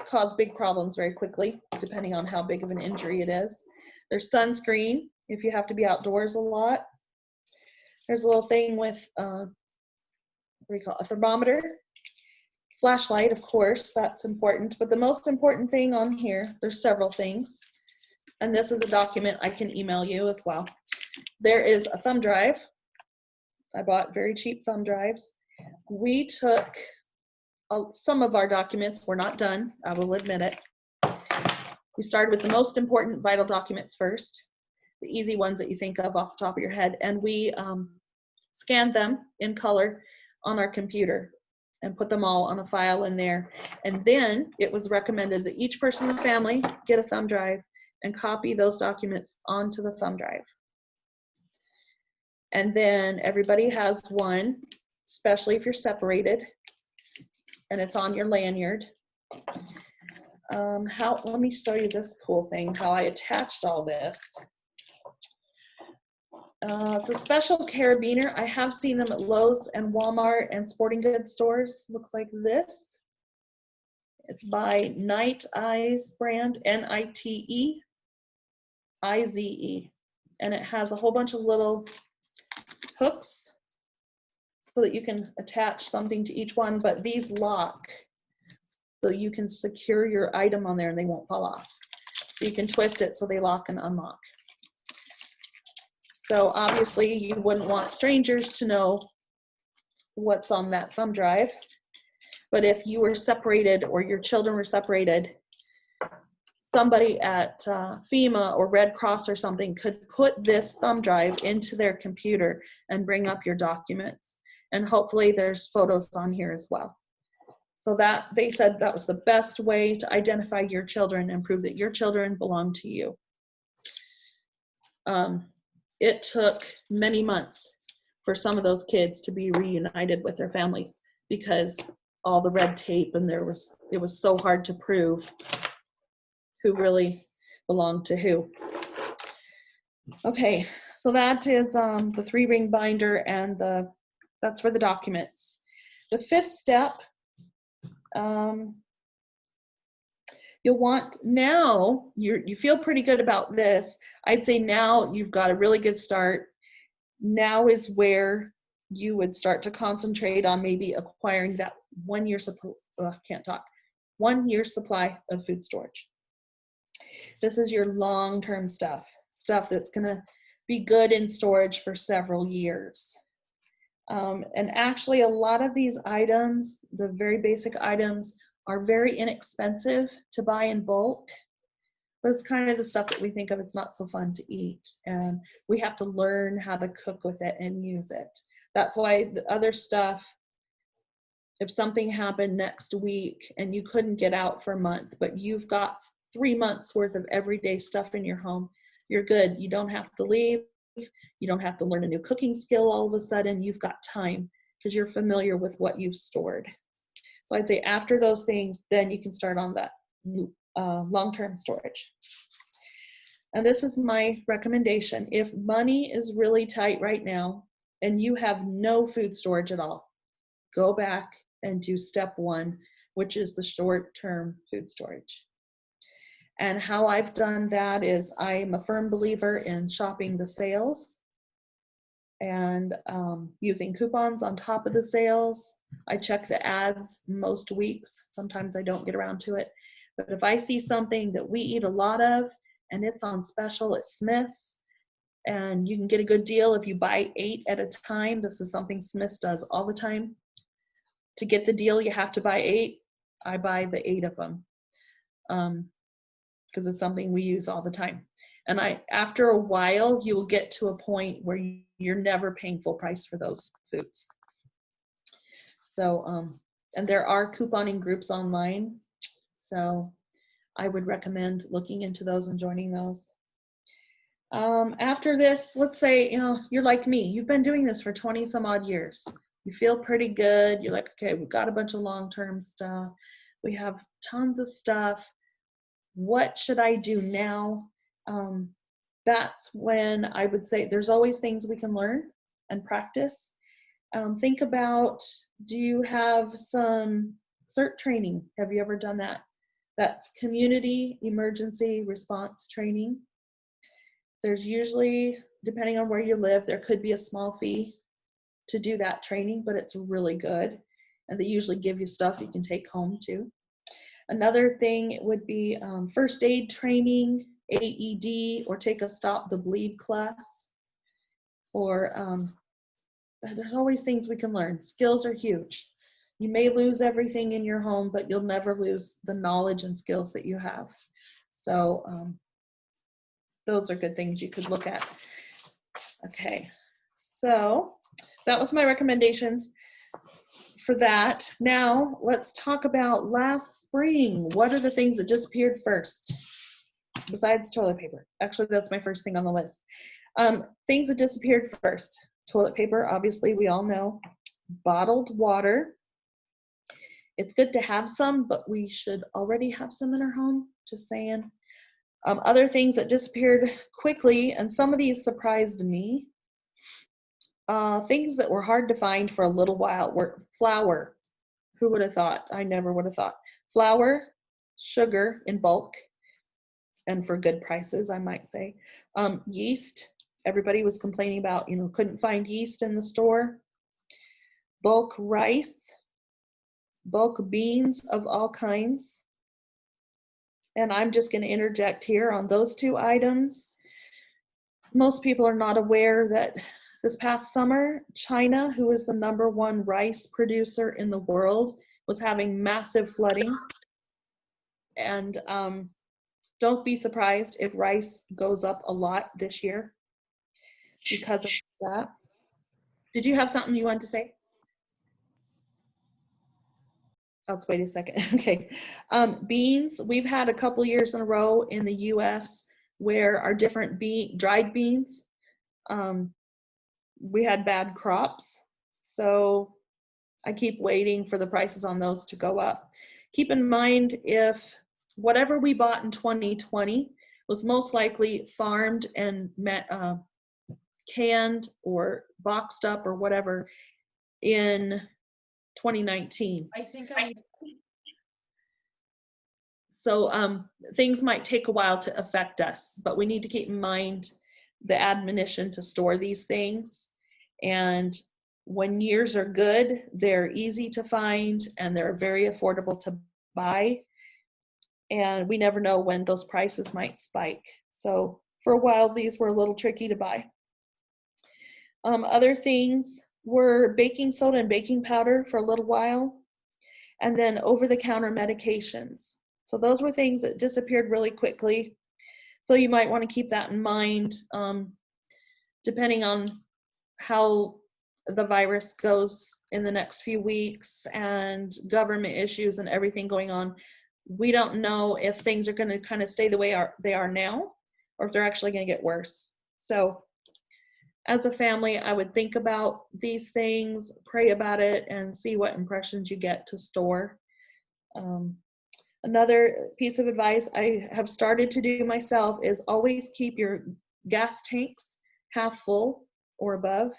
cause big problems very quickly, depending on how big of an injury it is. There's sunscreen if you have to be outdoors a lot. There's a little thing with, what do you call it, a thermometer. Flashlight, of course, that's important. But the most important thing on here, there's several things. And this is a document I can email you as well. There is a thumb drive. I bought very cheap thumb drives. We took some of our documents. We're not done, I will admit it. We started with the most important vital documents first, the easy ones that you think of off the top of your head, and we scanned them in color on our computer and put them all on a file in there. And then it was recommended that each person in the family get a thumb drive and copy those documents onto the thumb drive. And then everybody has one, especially if you're separated, and it's on your lanyard. Let me show you this cool thing, how I attached all this. It's a special carabiner. I have seen them at Lowe's and Walmart and sporting goods stores. Looks like this. It's by Night Eyes brand, Niteize. And it has a whole bunch of little hooks so that you can attach something to each one, but these lock so you can secure your item on there and they won't fall off. So you can twist it so they lock and unlock. So obviously you wouldn't want strangers to know what's on that thumb drive, but if you were separated or your children were separated, somebody at FEMA or Red Cross or something could put this thumb drive into their computer and bring up your documents. And hopefully there's photos on here as well. So that, they said that was the best way to identify your children and prove that your children belong to you. It took many months for some of those kids to be reunited with their families because all the red tape, and it was so hard to prove who really belonged to who. Okay, so that is the 3-ring binder, and that's for the documents. The 5th step, you'll want, now you feel pretty good about this. I'd say now you've got a really good start. Now is where you would start to concentrate on maybe acquiring that 1 year supply. 1 year supply of food storage. This is your long-term stuff that's gonna be good in storage for several years. And actually a lot of these items, the very basic items, are very inexpensive to buy in bulk, but it's kind of the stuff that we think of, it's not so fun to eat, and we have to learn how to cook with it and use it. That's why the other stuff, if something happened next week and you couldn't get out for a month, but you've got 3 months worth of everyday stuff in your home, you're good. You don't have to leave. You don't have to learn a new cooking skill all of a sudden. You've got time because you're familiar with what you've stored. So I'd say after those things, then you can start on that long-term storage. And this is my recommendation. If money is really tight right now and you have no food storage at all, go back and do step 1, which is the short-term food storage. And how I've done that is I am a firm believer in shopping the sales. and using coupons on top of the sales. I check the ads most weeks. Sometimes I don't get around to it. But if I see something that we eat a lot of and it's on special at Smith's, and you can get a good deal if you buy 8 at a time. This is something Smith's does all the time. To get the deal, you have to buy 8. I buy the 8 of them because it's something we use all the time. And after a while, you will get to a point where you're never paying full price for those foods. So, and there are couponing groups online. So I would recommend looking into those and joining those. After this, let's say, you're like me, you've been doing this for 20 some odd years. You feel pretty good. You're like, okay, we've got a bunch of long-term stuff. We have tons of stuff. What should I do now? That's when I would say there's always things we can learn and practice. Think about, do you have some CERT training? Have you ever done that? That's community emergency response training. There's usually, depending on where you live, there could be a small fee to do that training, but it's really good. And they usually give you stuff you can take home too. Another thing would be first aid training, AED, or take a Stop the Bleed class. Or there's always things we can learn. Skills are huge. You may lose everything in your home, but you'll never lose the knowledge and skills that you have. So those are good things you could look at. Okay, so that was my recommendations for that. Now let's talk about last spring. What are the things that disappeared first besides toilet paper? Actually, that's my first thing on the list. Things that disappeared first. Toilet paper, obviously, we all know. Bottled water. It's good to have some, but we should already have some in our home, just saying. Other things that disappeared quickly, and some of these surprised me. Things that were hard to find for a little while were flour. Who would have thought? I never would have thought. Flour, sugar in bulk, and for good prices, I might say. Yeast. Everybody was complaining about, couldn't find yeast in the store. Bulk rice, bulk beans of all kinds. And I'm just going to interject here on those 2 items. Most people are not aware that this past summer, China, who is the #1 rice producer in the world, was having massive flooding. And don't be surprised if rice goes up a lot this year because of that. Did you have something you wanted to say? Let's wait a second. Okay. Beans, we've had a couple years in a row in the US where our different dried beans, we had bad crops. So I keep waiting for the prices on those to go up. Keep in mind, if whatever we bought in 2020 was most likely farmed and canned or boxed up or whatever in 2019. I think So things might take a while to affect us, but we need to keep in mind the admonition to store these things. And when years are good, they're easy to find and they're very affordable to buy. And we never know when those prices might spike. So for a while, these were a little tricky to buy. Other things were baking soda and baking powder for a little while, and then over-the-counter medications. So those were things that disappeared really quickly. So you might want to keep that in mind, depending on how the virus goes in the next few weeks and government issues and everything going on. We don't know if things are going to kind of stay the way they are now, or if they're actually going to get worse. So as a family, I would think about these things, pray about it, and see what impressions you get to store. Another piece of advice I have started to do myself is always keep your gas tanks half full or above.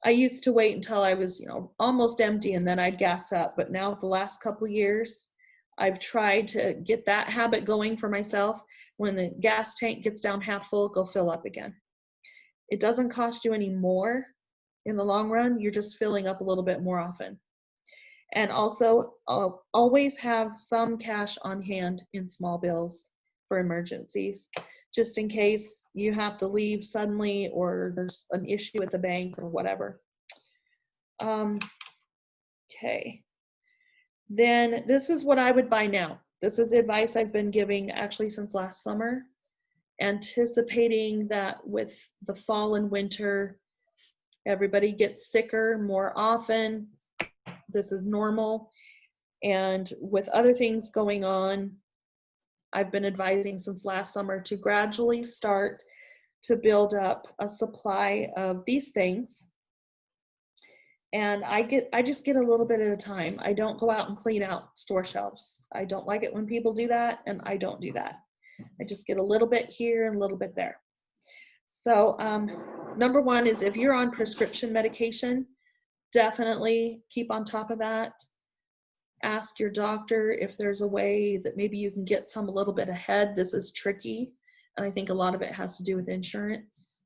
I used to wait until I was, almost empty and then I'd gas up. But now the last couple years, I've tried to get that habit going for myself. When the gas tank gets down half full, go fill up again. It doesn't cost you any more in the long run. You're just filling up a little bit more often. And also, always have some cash on hand in small bills for emergencies, just in case you have to leave suddenly or there's an issue at the bank or whatever. Okay. Then this is what I would buy now. This is advice I've been giving actually since last summer, anticipating that with the fall and winter, everybody gets sicker more often. This is normal. And with other things going on, I've been advising since last summer to gradually start to build up a supply of these things. And I just get a little bit at a time. I don't go out and clean out store shelves. I don't like it when people do that, and I don't do that. I just get a little bit here and a little bit there. So number one is if you're on prescription medication, definitely keep on top of that. Ask your doctor if there's a way that maybe you can get some a little bit ahead. This is tricky, and I think a lot of it has to do with insurance.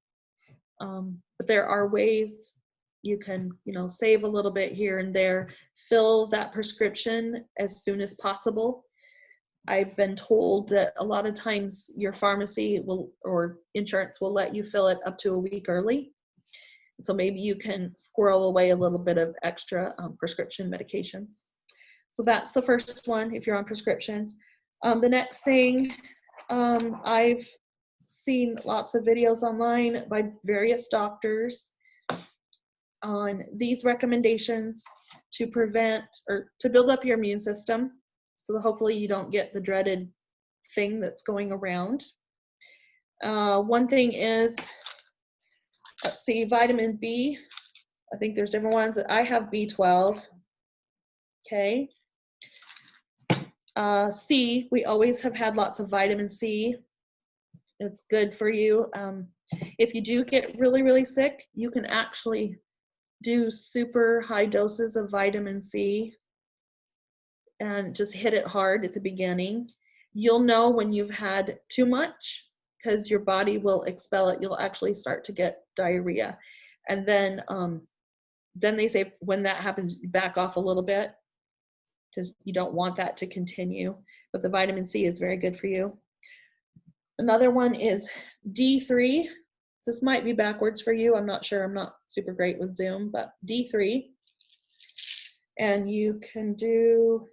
But there are ways you can, save a little bit here and there, fill that prescription as soon as possible. I've been told that a lot of times your pharmacy will, or insurance will let you fill it up to a week early. So maybe you can squirrel away a little bit of extra prescription medications. So that's the first one if you're on prescriptions. The next thing, I've seen lots of videos online by various doctors on these recommendations to prevent or to build up your immune system, so that hopefully you don't get the dreaded thing that's going around. One thing is, let's see, vitamin B. I think there's different ones. I have B12. Okay. C, we always have had lots of vitamin C. It's good for you. If you do get really, really sick, you can actually do super high doses of vitamin C and just hit it hard at the beginning. You'll know when you've had too much because your body will expel it. You'll actually start to get diarrhea. And then they say when that happens, back off a little bit because you don't want that to continue. But the vitamin C is very good for you. Another one is D3. This might be backwards for you. I'm not sure. I'm not super great with Zoom, but D3. And you can do,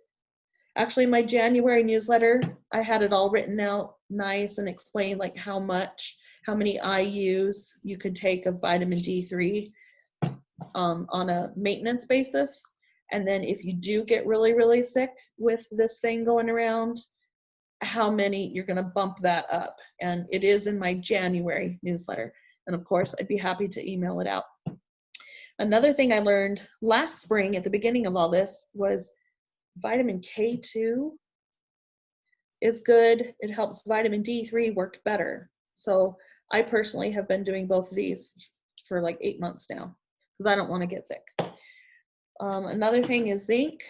actually my January newsletter, I had it all written out nice and explained like how many IUs you could take of vitamin D3 on a maintenance basis. And then if you do get really, really sick with this thing going around, how many you're going to bump that up. And it is in my January newsletter. And of course, I'd be happy to email it out. Another thing I learned last spring at the beginning of all this was vitamin K2 is good. It helps vitamin D3 work better. So I personally have been doing both of these for like 8 months now because I don't want to get sick. Another thing is zinc.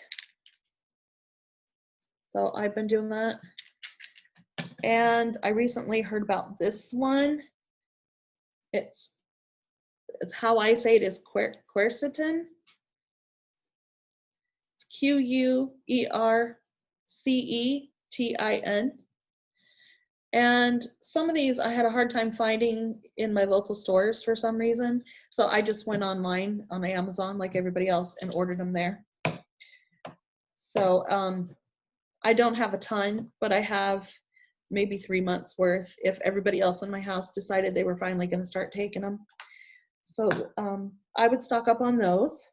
So I've been doing that. And I recently heard about this one. It's how I say it is quercetin. It's Quercetin. And some of these I had a hard time finding in my local stores for some reason. So I just went online on Amazon like everybody else and ordered them there. So I don't have a ton, but I have maybe 3 months worth if everybody else in my house decided they were finally going to start taking them. So I would stock up on those.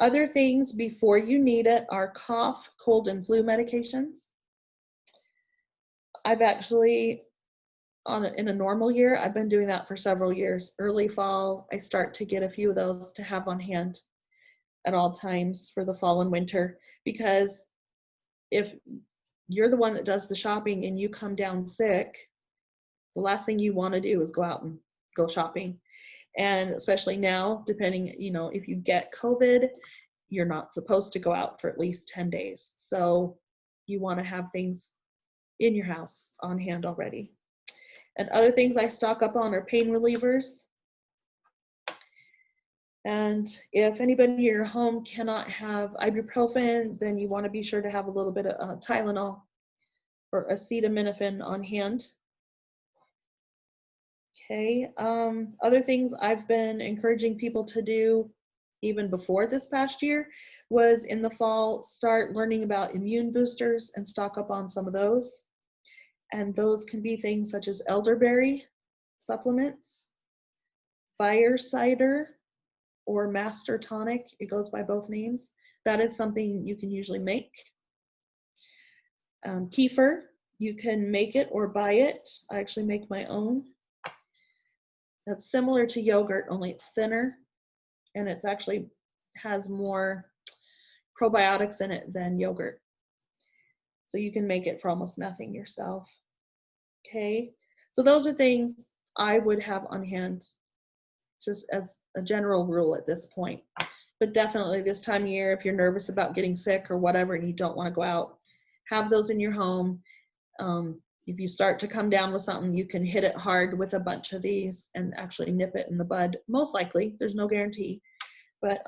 Other things before you need it are cough, cold, and flu medications. I've actually, in a normal year, I've been doing that for several years. Early fall, I start to get a few of those to have on hand at all times for the fall and winter, because if you're the one that does the shopping and you come down sick, the last thing you want to do is go out and go shopping. And especially now, depending, if you get COVID, you're not supposed to go out for at least 10 days. So you want to have things in your house on hand already. And other things I stock up on are pain relievers. And if anybody in your home cannot have ibuprofen, then you want to be sure to have a little bit of Tylenol or acetaminophen on hand. Okay, other things I've been encouraging people to do even before this past year was in the fall, start learning about immune boosters and stock up on some of those. And those can be things such as elderberry supplements, fire cider, or master tonic. It goes by both names. That is something you can usually make. Kefir, you can make it or buy it. I actually make my own. That's similar to yogurt, only it's thinner, and it's actually has more probiotics in it than yogurt. So you can make it for almost nothing yourself. Okay, so those are things I would have on hand, just as a general rule at this point. But definitely this time of year, if you're nervous about getting sick or whatever and you don't want to go out, have those in your home. If you start to come down with something, you can hit it hard with a bunch of these and actually nip it in the bud. Most likely, there's no guarantee, but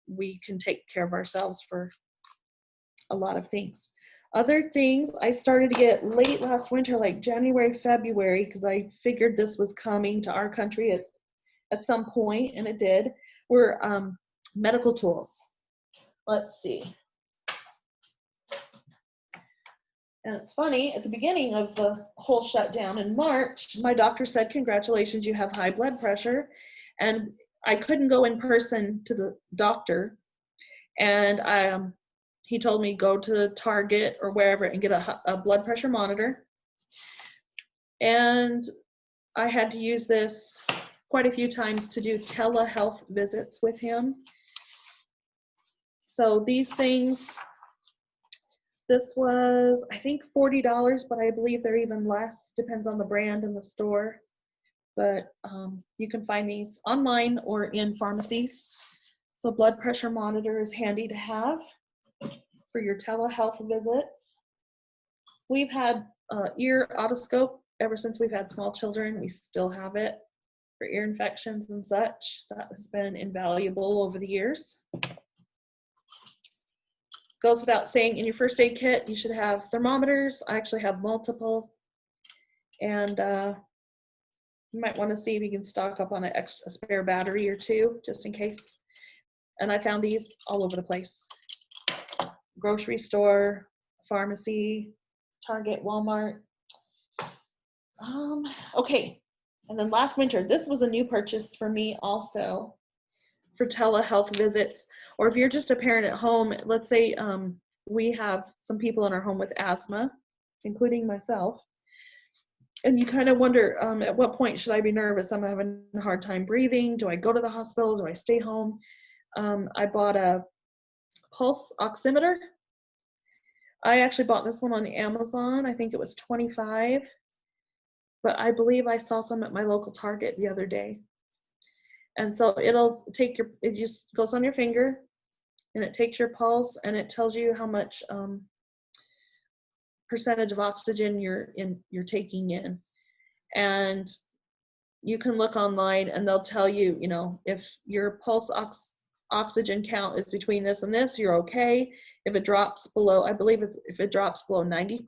we can take care of ourselves for a lot of things. Other things I started to get late last winter, like January, February, because I figured this was coming to our country at some point, and it did, were medical tools. Let's see. And it's funny, at the beginning of the whole shutdown in March, my doctor said, congratulations, you have high blood pressure. And I couldn't go in person to the doctor. And he told me go to Target or wherever and get a blood pressure monitor. And I had to use this quite a few times to do telehealth visits with him. So these things, this was, I think, $40, but I believe they're even less, depends on the brand and the store. But you can find these online or in pharmacies. So blood pressure monitor is handy to have for your telehealth visits. We've had ear otoscope ever since we've had small children. We still have it for ear infections and such. That has been invaluable over the years. Goes without saying, in your first aid kit, you should have thermometers. I actually have multiple. And you might want to see if you can stock up on a spare battery or two, just in case. And I found these all over the place. Grocery store, pharmacy, Target, Walmart. Okay, and then last winter, this was a new purchase for me also for telehealth visits. Or if you're just a parent at home, let's say we have some people in our home with asthma, including myself. And you kind of wonder, at what point should I be nervous? I'm having a hard time breathing. Do I go to the hospital? Do I stay home? I bought a pulse oximeter. I actually bought this one on Amazon. I think it was $25, but I believe I saw some at my local Target the other day. And so it'll take it just goes on your finger and it takes your pulse and it tells you how much percentage of oxygen you're taking in. And you can look online and they'll tell you, you know, if your pulse oxygen count is between this and this, you're okay. If it drops below, I believe if it drops below 90%,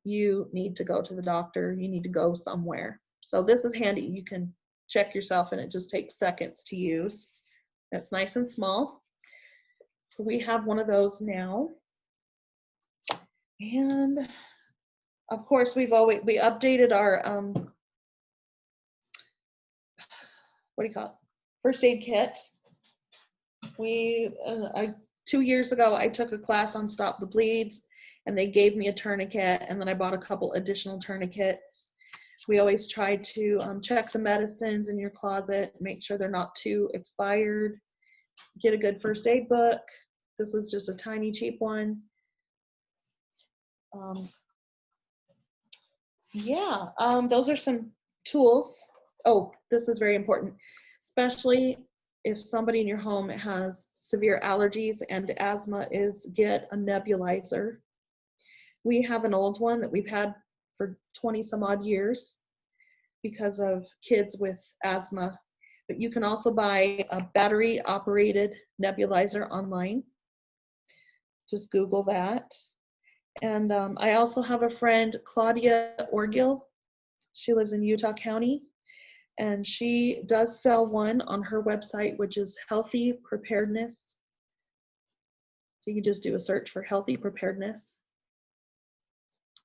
you need to go to the doctor. You need to go somewhere. So this is handy. You can check yourself and it just takes seconds to use. It's nice and small. So we have one of those now. And of course we updated our, what do you call it? First aid kit. 2 years ago, I took a class on Stop the Bleeds and they gave me a tourniquet and then I bought a couple additional tourniquets. We always try to check the medicines in your closet, make sure they're not too expired. Get a good first aid book. This is just a tiny, cheap one. Those are some tools. Oh, this is very important, especially if somebody in your home has severe allergies and asthma, is get a nebulizer. We have an old one that we've had for 20 some odd years because of kids with asthma. but you can also buy a battery operated nebulizer online. Just Google that. And I also have a friend, Claudia Orgil. She lives in Utah County, and she does sell one on her website, which is Healthy Preparedness. So you can just do a search for Healthy Preparedness.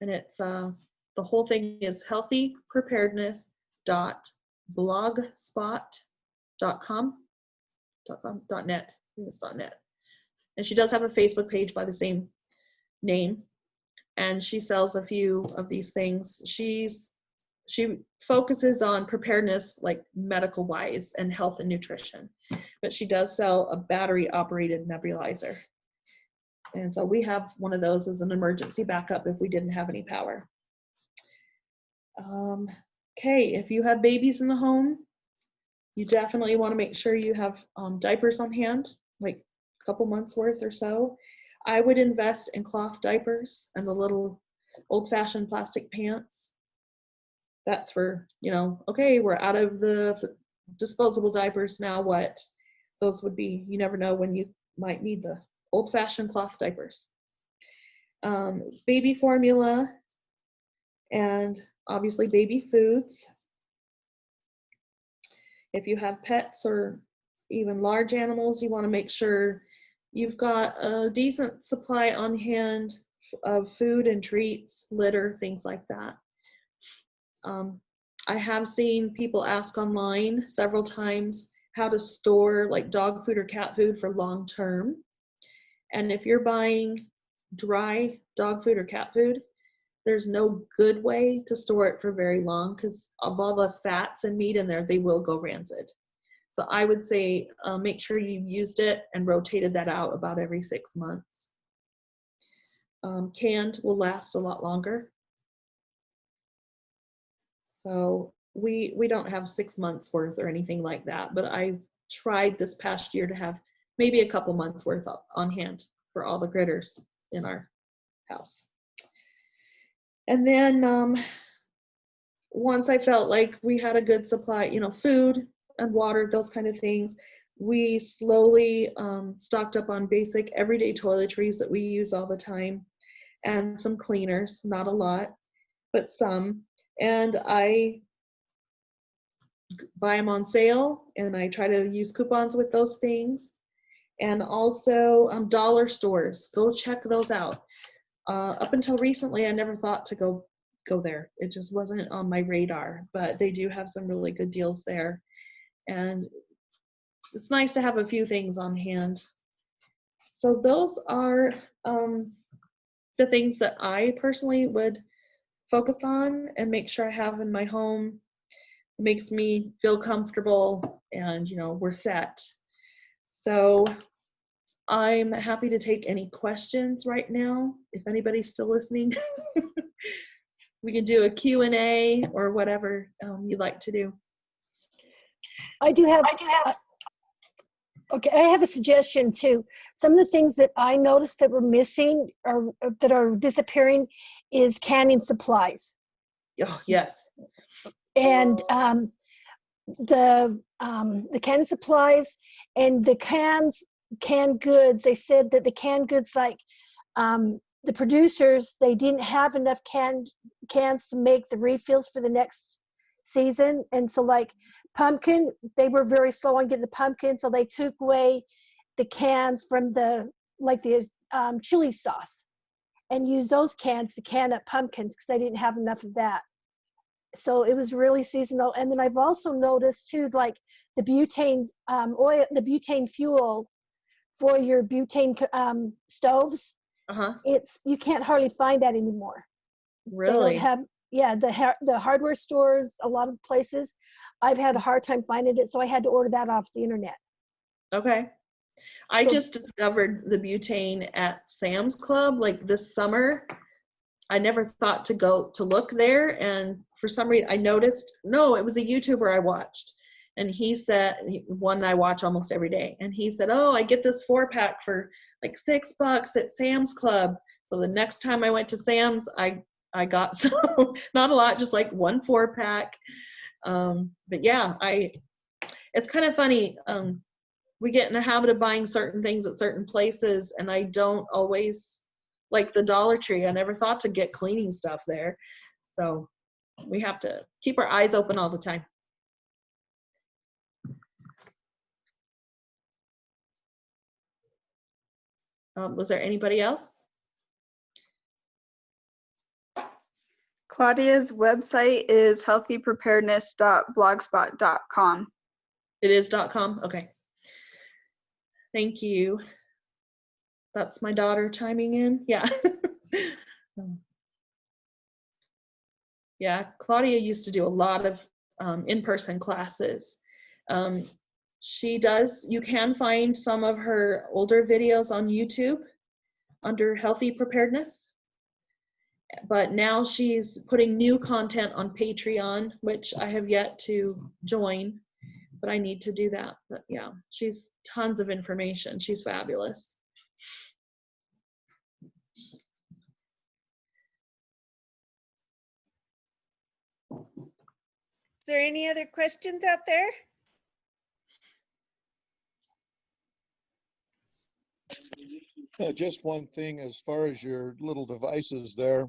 And it's, the whole thing is healthypreparedness.blogspot.com, .net, I think it's .net. And she does have a Facebook page by the same name, and she sells a few of these things. She focuses on preparedness, like medical wise, and health and nutrition, but she does sell a battery operated nebulizer. And so we have one of those as an emergency backup if we didn't have any power. Okay, if you have babies in the home, you definitely want to make sure you have diapers on hand, like a couple months worth or so. I would invest in cloth diapers and the little old-fashioned plastic pants. That's for, okay, we're out of the disposable diapers, now what? Those would be, you never know when you might need the old-fashioned cloth diapers. Baby formula, and obviously baby foods. If you have pets or even large animals, you want to make sure you've got a decent supply on hand of food and treats, litter, things like that. I have seen people ask online several times how to store like dog food or cat food for long term. And if you're buying dry dog food or cat food, there's no good way to store it for very long, because of all the fats and meat in there, they will go rancid. So I would say make sure you've used it and rotated that out about every 6 months. Canned will last a lot longer. So we don't have 6 months worth or anything like that, but I tried this past year to have maybe a couple months worth on hand for all the critters in our house. And then once I felt like we had a good supply, food and water, those kind of things, we slowly stocked up on basic everyday toiletries that we use all the time, and some cleaners, not a lot, but some. And I buy them on sale, and I try to use coupons with those things. And also dollar stores, go check those out. Up until recently, I never thought to go there. It just wasn't on my radar, but they do have some really good deals there. And it's nice to have a few things on hand. So those are the things that I personally would focus on and make sure I have in my home. It makes me feel comfortable, and we're set. So I'm happy to take any questions right now. If anybody's still listening, we can do a Q&A or whatever you'd like to do. I have a suggestion too. Some of the things that I noticed that were missing or that are disappearing is canning supplies. Oh, yes. And the canning supplies and the canned goods, they said that the canned goods, like the producers, they didn't have enough cans to make the refills for the next season. And so like pumpkin, they were very slow on getting the pumpkin, so they took away the cans from the chili sauce and used those cans to can up pumpkins because they didn't have enough of that. So it was really seasonal. And then I've also noticed too, like the butane oil, the butane fuel for your butane stoves. You can't hardly find that anymore. Really? They don't have, yeah, the hardware stores, a lot of places, I've had a hard time finding it, so I had to order that off the internet. Okay. I just discovered the butane at Sam's Club like this summer. I never thought to go to look there, and for some reason I noticed, no, it was a YouTuber I watched, and he said, one I watch almost every day, and he said, oh, I get this 4-pack for like $6 at Sam's Club. So the next time I went to Sam's, I got some, not a lot, just like one 4-pack. But yeah, it's kind of funny. We get in the habit of buying certain things at certain places, and I don't always, like the Dollar Tree, I never thought to get cleaning stuff there. So we have to keep our eyes open all the time. Was there anybody else? Claudia's website is healthypreparedness.blogspot.com. It is .com? Okay. Thank you. That's my daughter chiming in. Yeah. Yeah, Claudia used to do a lot of in-person classes. You can find some of her older videos on YouTube under Healthy Preparedness. But now she's putting new content on Patreon, which I have yet to join, but I need to do that. But yeah, she's tons of information. She's fabulous. Is there any other questions out there? Just one thing, as far as your little devices there,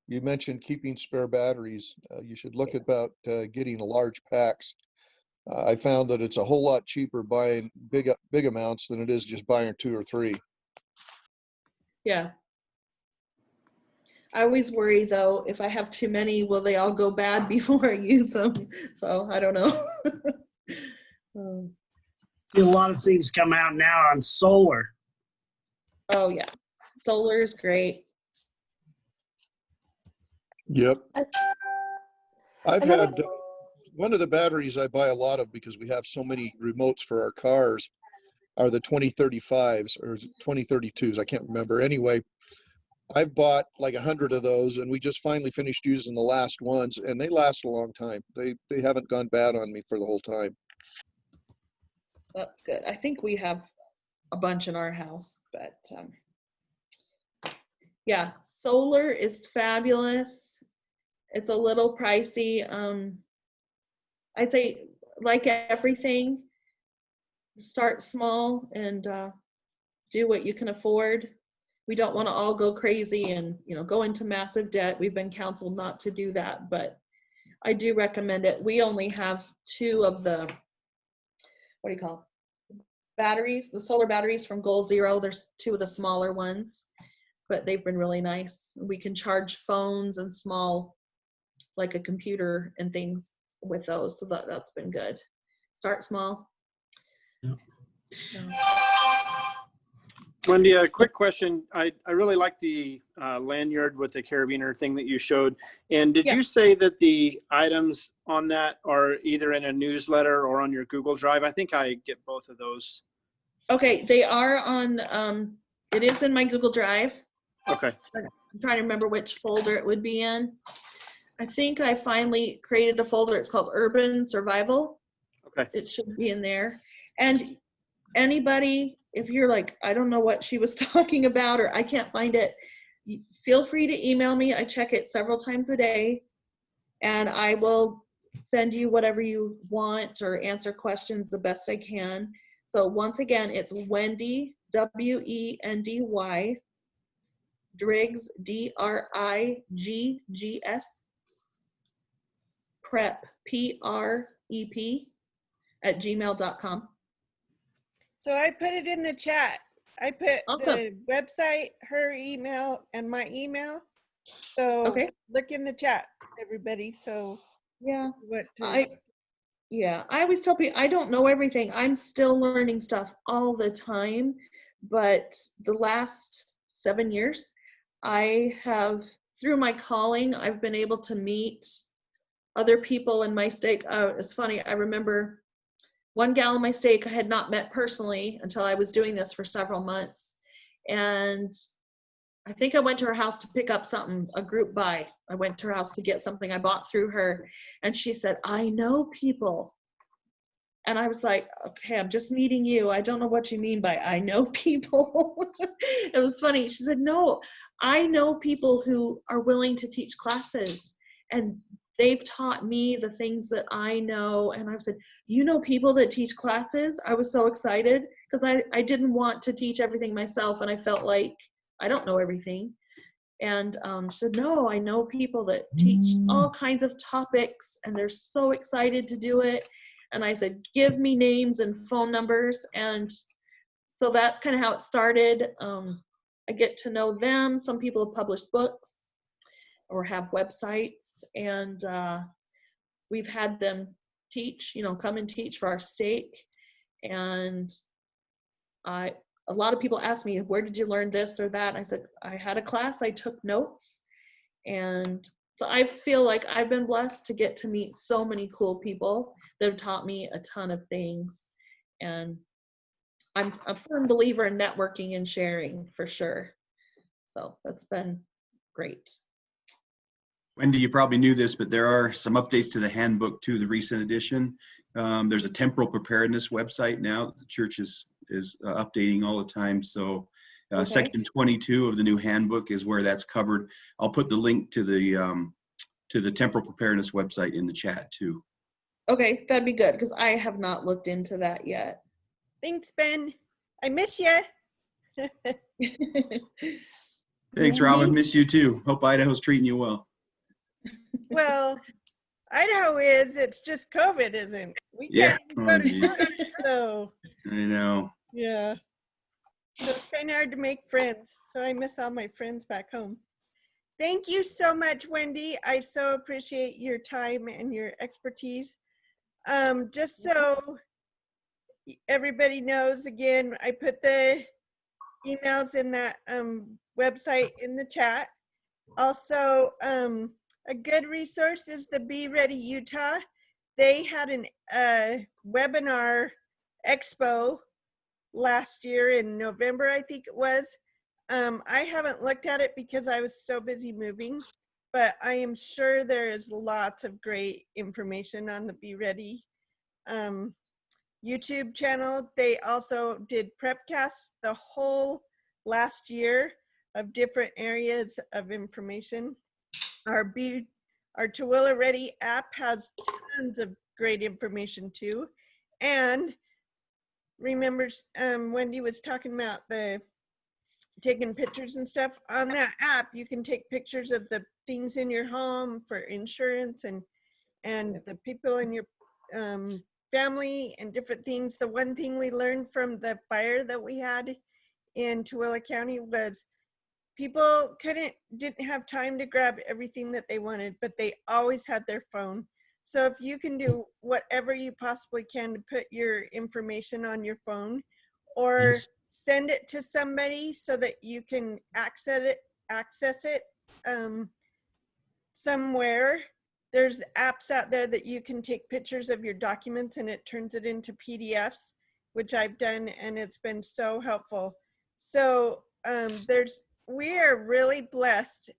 you mentioned keeping spare batteries. You should look about getting large packs. I found that it's a whole lot cheaper buying big amounts than it is just buying 2 or 3. Yeah. I always worry though, if I have too many, will they all go bad before I use them? So I don't know. A lot of things come out now on solar. Oh yeah, solar is great. Yep. I've Another- had one of the batteries I buy a lot of because we have so many remotes for our cars are the 2035s or 2032s. I can't remember. Anyway, I've bought like 100 of those, and we just finally finished using the last ones, and they last a long time. They haven't gone bad on me for the whole time. That's good. I think we have a bunch in our house, but yeah, solar is fabulous. It's a little pricey. I'd say, like everything, start small and do what you can afford. We don't want to all go crazy and go into massive debt. We've been counseled not to do that, but I do recommend it. We only have 2 of the, what do you call it, batteries, the solar batteries from Goal Zero. There's 2 of the smaller ones, but they've been really nice. We can charge phones and small, like a computer and things with those, so that's been good. Start small. Yeah. So. Wendy, a quick question. I really like the lanyard with the carabiner thing that you showed. And did you say that the items on that are either in a newsletter or on your Google Drive? I think I get both of those. Okay, they are on, it is in my Google Drive. Okay. I'm trying to remember which folder it would be in. I think I finally created a folder. It's called Urban Survival. Okay. It should be in there. And anybody, if you're like, I don't know what she was talking about, or I can't find it, feel free to email me. I check it several times a day, and I will send you whatever you want or answer questions the best I can. So once again, it's Wendy, W-E-N-D-Y, Driggs, D-R-I-G-G-S, prep, P-R-E-P, @gmail.com. So I put it in the chat. I put Awesome. the website, her email, and my email. So Okay. look in the chat, everybody. So Yeah. what to, I always tell people I don't know everything. I'm still learning stuff all the time. But the last 7 years, I have, through my calling, I've been able to meet other people in my stake. It's funny, I remember one gal in my stake I had not met personally until I was doing this for several months. And I think I went to her house to pick up something, a group buy. I went to her house to get something I bought through her. And she said, I know people. And I was like, okay, I'm just meeting you. I don't know what you mean by I know people. It was funny. She said, no, I know people who are willing to teach classes. And they've taught me the things that I know. And I've said, you know, people that teach classes. I was so excited because I didn't want to teach everything myself, and I felt like I don't know everything. And she said, no, I know people that teach all kinds of topics, and they're so excited to do it. And I said, give me names and phone numbers. And so that's kind of how it started. I get to know them. Some people have published books or have websites, and we've had them teach, come and teach for our stake. And a lot of people ask me, where did you learn this or that? I said, I had a class, I took notes. And so I feel like I've been blessed to get to meet so many cool people that have taught me a ton of things. And I'm a firm believer in networking and sharing for sure. So that's been great. Wendy, you probably knew this, but there are some updates to the handbook to the recent edition. There's a temporal preparedness website now that the church is updating all the time. So Okay. section 22 of the new handbook is where that's covered. I'll put the link to the temporal preparedness website in the chat too. Okay, that'd be good because I have not looked into that yet. Thanks, Ben. I miss you. Thanks, Robin. Miss you too. Hope Idaho's treating you well. Well, Idaho is. It's just COVID isn't. We Yeah. can't even go Oh, to geez. church. So I know. yeah. So it's kind of hard to make friends. So I miss all my friends back home. Thank you so much, Wendy. I so appreciate your time and your expertise. Just so everybody knows, again, I put the emails in that website in the chat. Also, a good resource is the Be Ready Utah. They had a webinar expo last year in November, I think it was. I haven't looked at it because I was so busy moving, but I am sure there is lots of great information on the Be Ready YouTube channel. They also did prepcasts the whole last year of different areas of information. Our Tooele Ready app has tons of great information too. And remember, Wendy was talking about the taking pictures and stuff. On that app, you can take pictures of the things in your home for insurance and the people in your family and different things. The one thing we learned from the fire that we had in Tooele County was people didn't have time to grab everything that they wanted, but they always had their phone. So if you can do whatever you possibly can to put your information on your phone or send it to somebody so that you can access it somewhere. There's apps out there that you can take pictures of your documents and it turns it into PDFs, which I've done, and it's been so helpful. So we are really blessed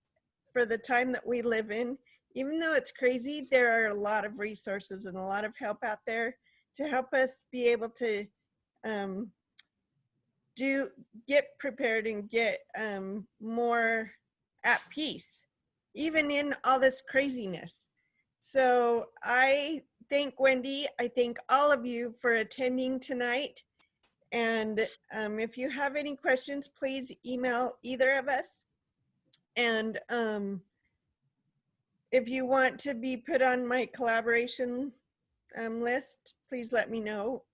for the time that we live in. Even though it's crazy, there are a lot of resources and a lot of help out there to help us be able to get prepared and get more at peace, even in all this craziness. So I thank Wendy. I thank all of you for attending tonight. And if you have any questions, please email either of us. And if you want to be put on my collaboration list, please let me know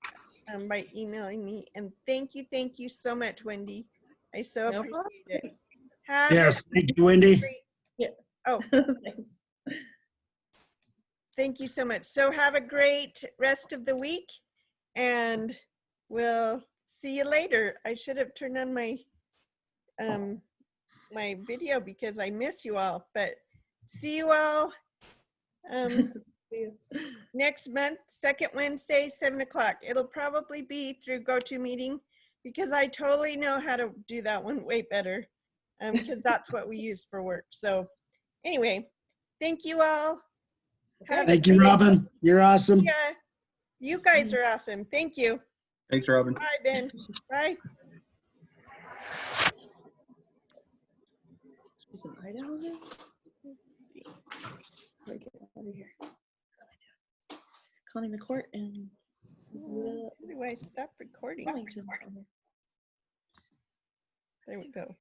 by emailing me. And thank you so much, Wendy. I so No appreciate it. problem. Have Yes, thank you, Wendy. great, oh, Thanks. thank you so much. So have a great rest of the week, and we'll see you later. I should have turned on my my video because I miss you all, but see you all next month, second Wednesday, 7 o'clock. It'll probably be through GoToMeeting because I totally know how to do that one way better because that's what we use for work. So anyway, thank you all. Have a Thank you, great- Robin. You're awesome. Yeah, you guys are awesome. Thank you. Thanks, Robin. Bye, Ben. Bye. She's in Idaho now? How do I get out of here? Connie McCourt and How do I stop recording? Wellington's on there. There we go.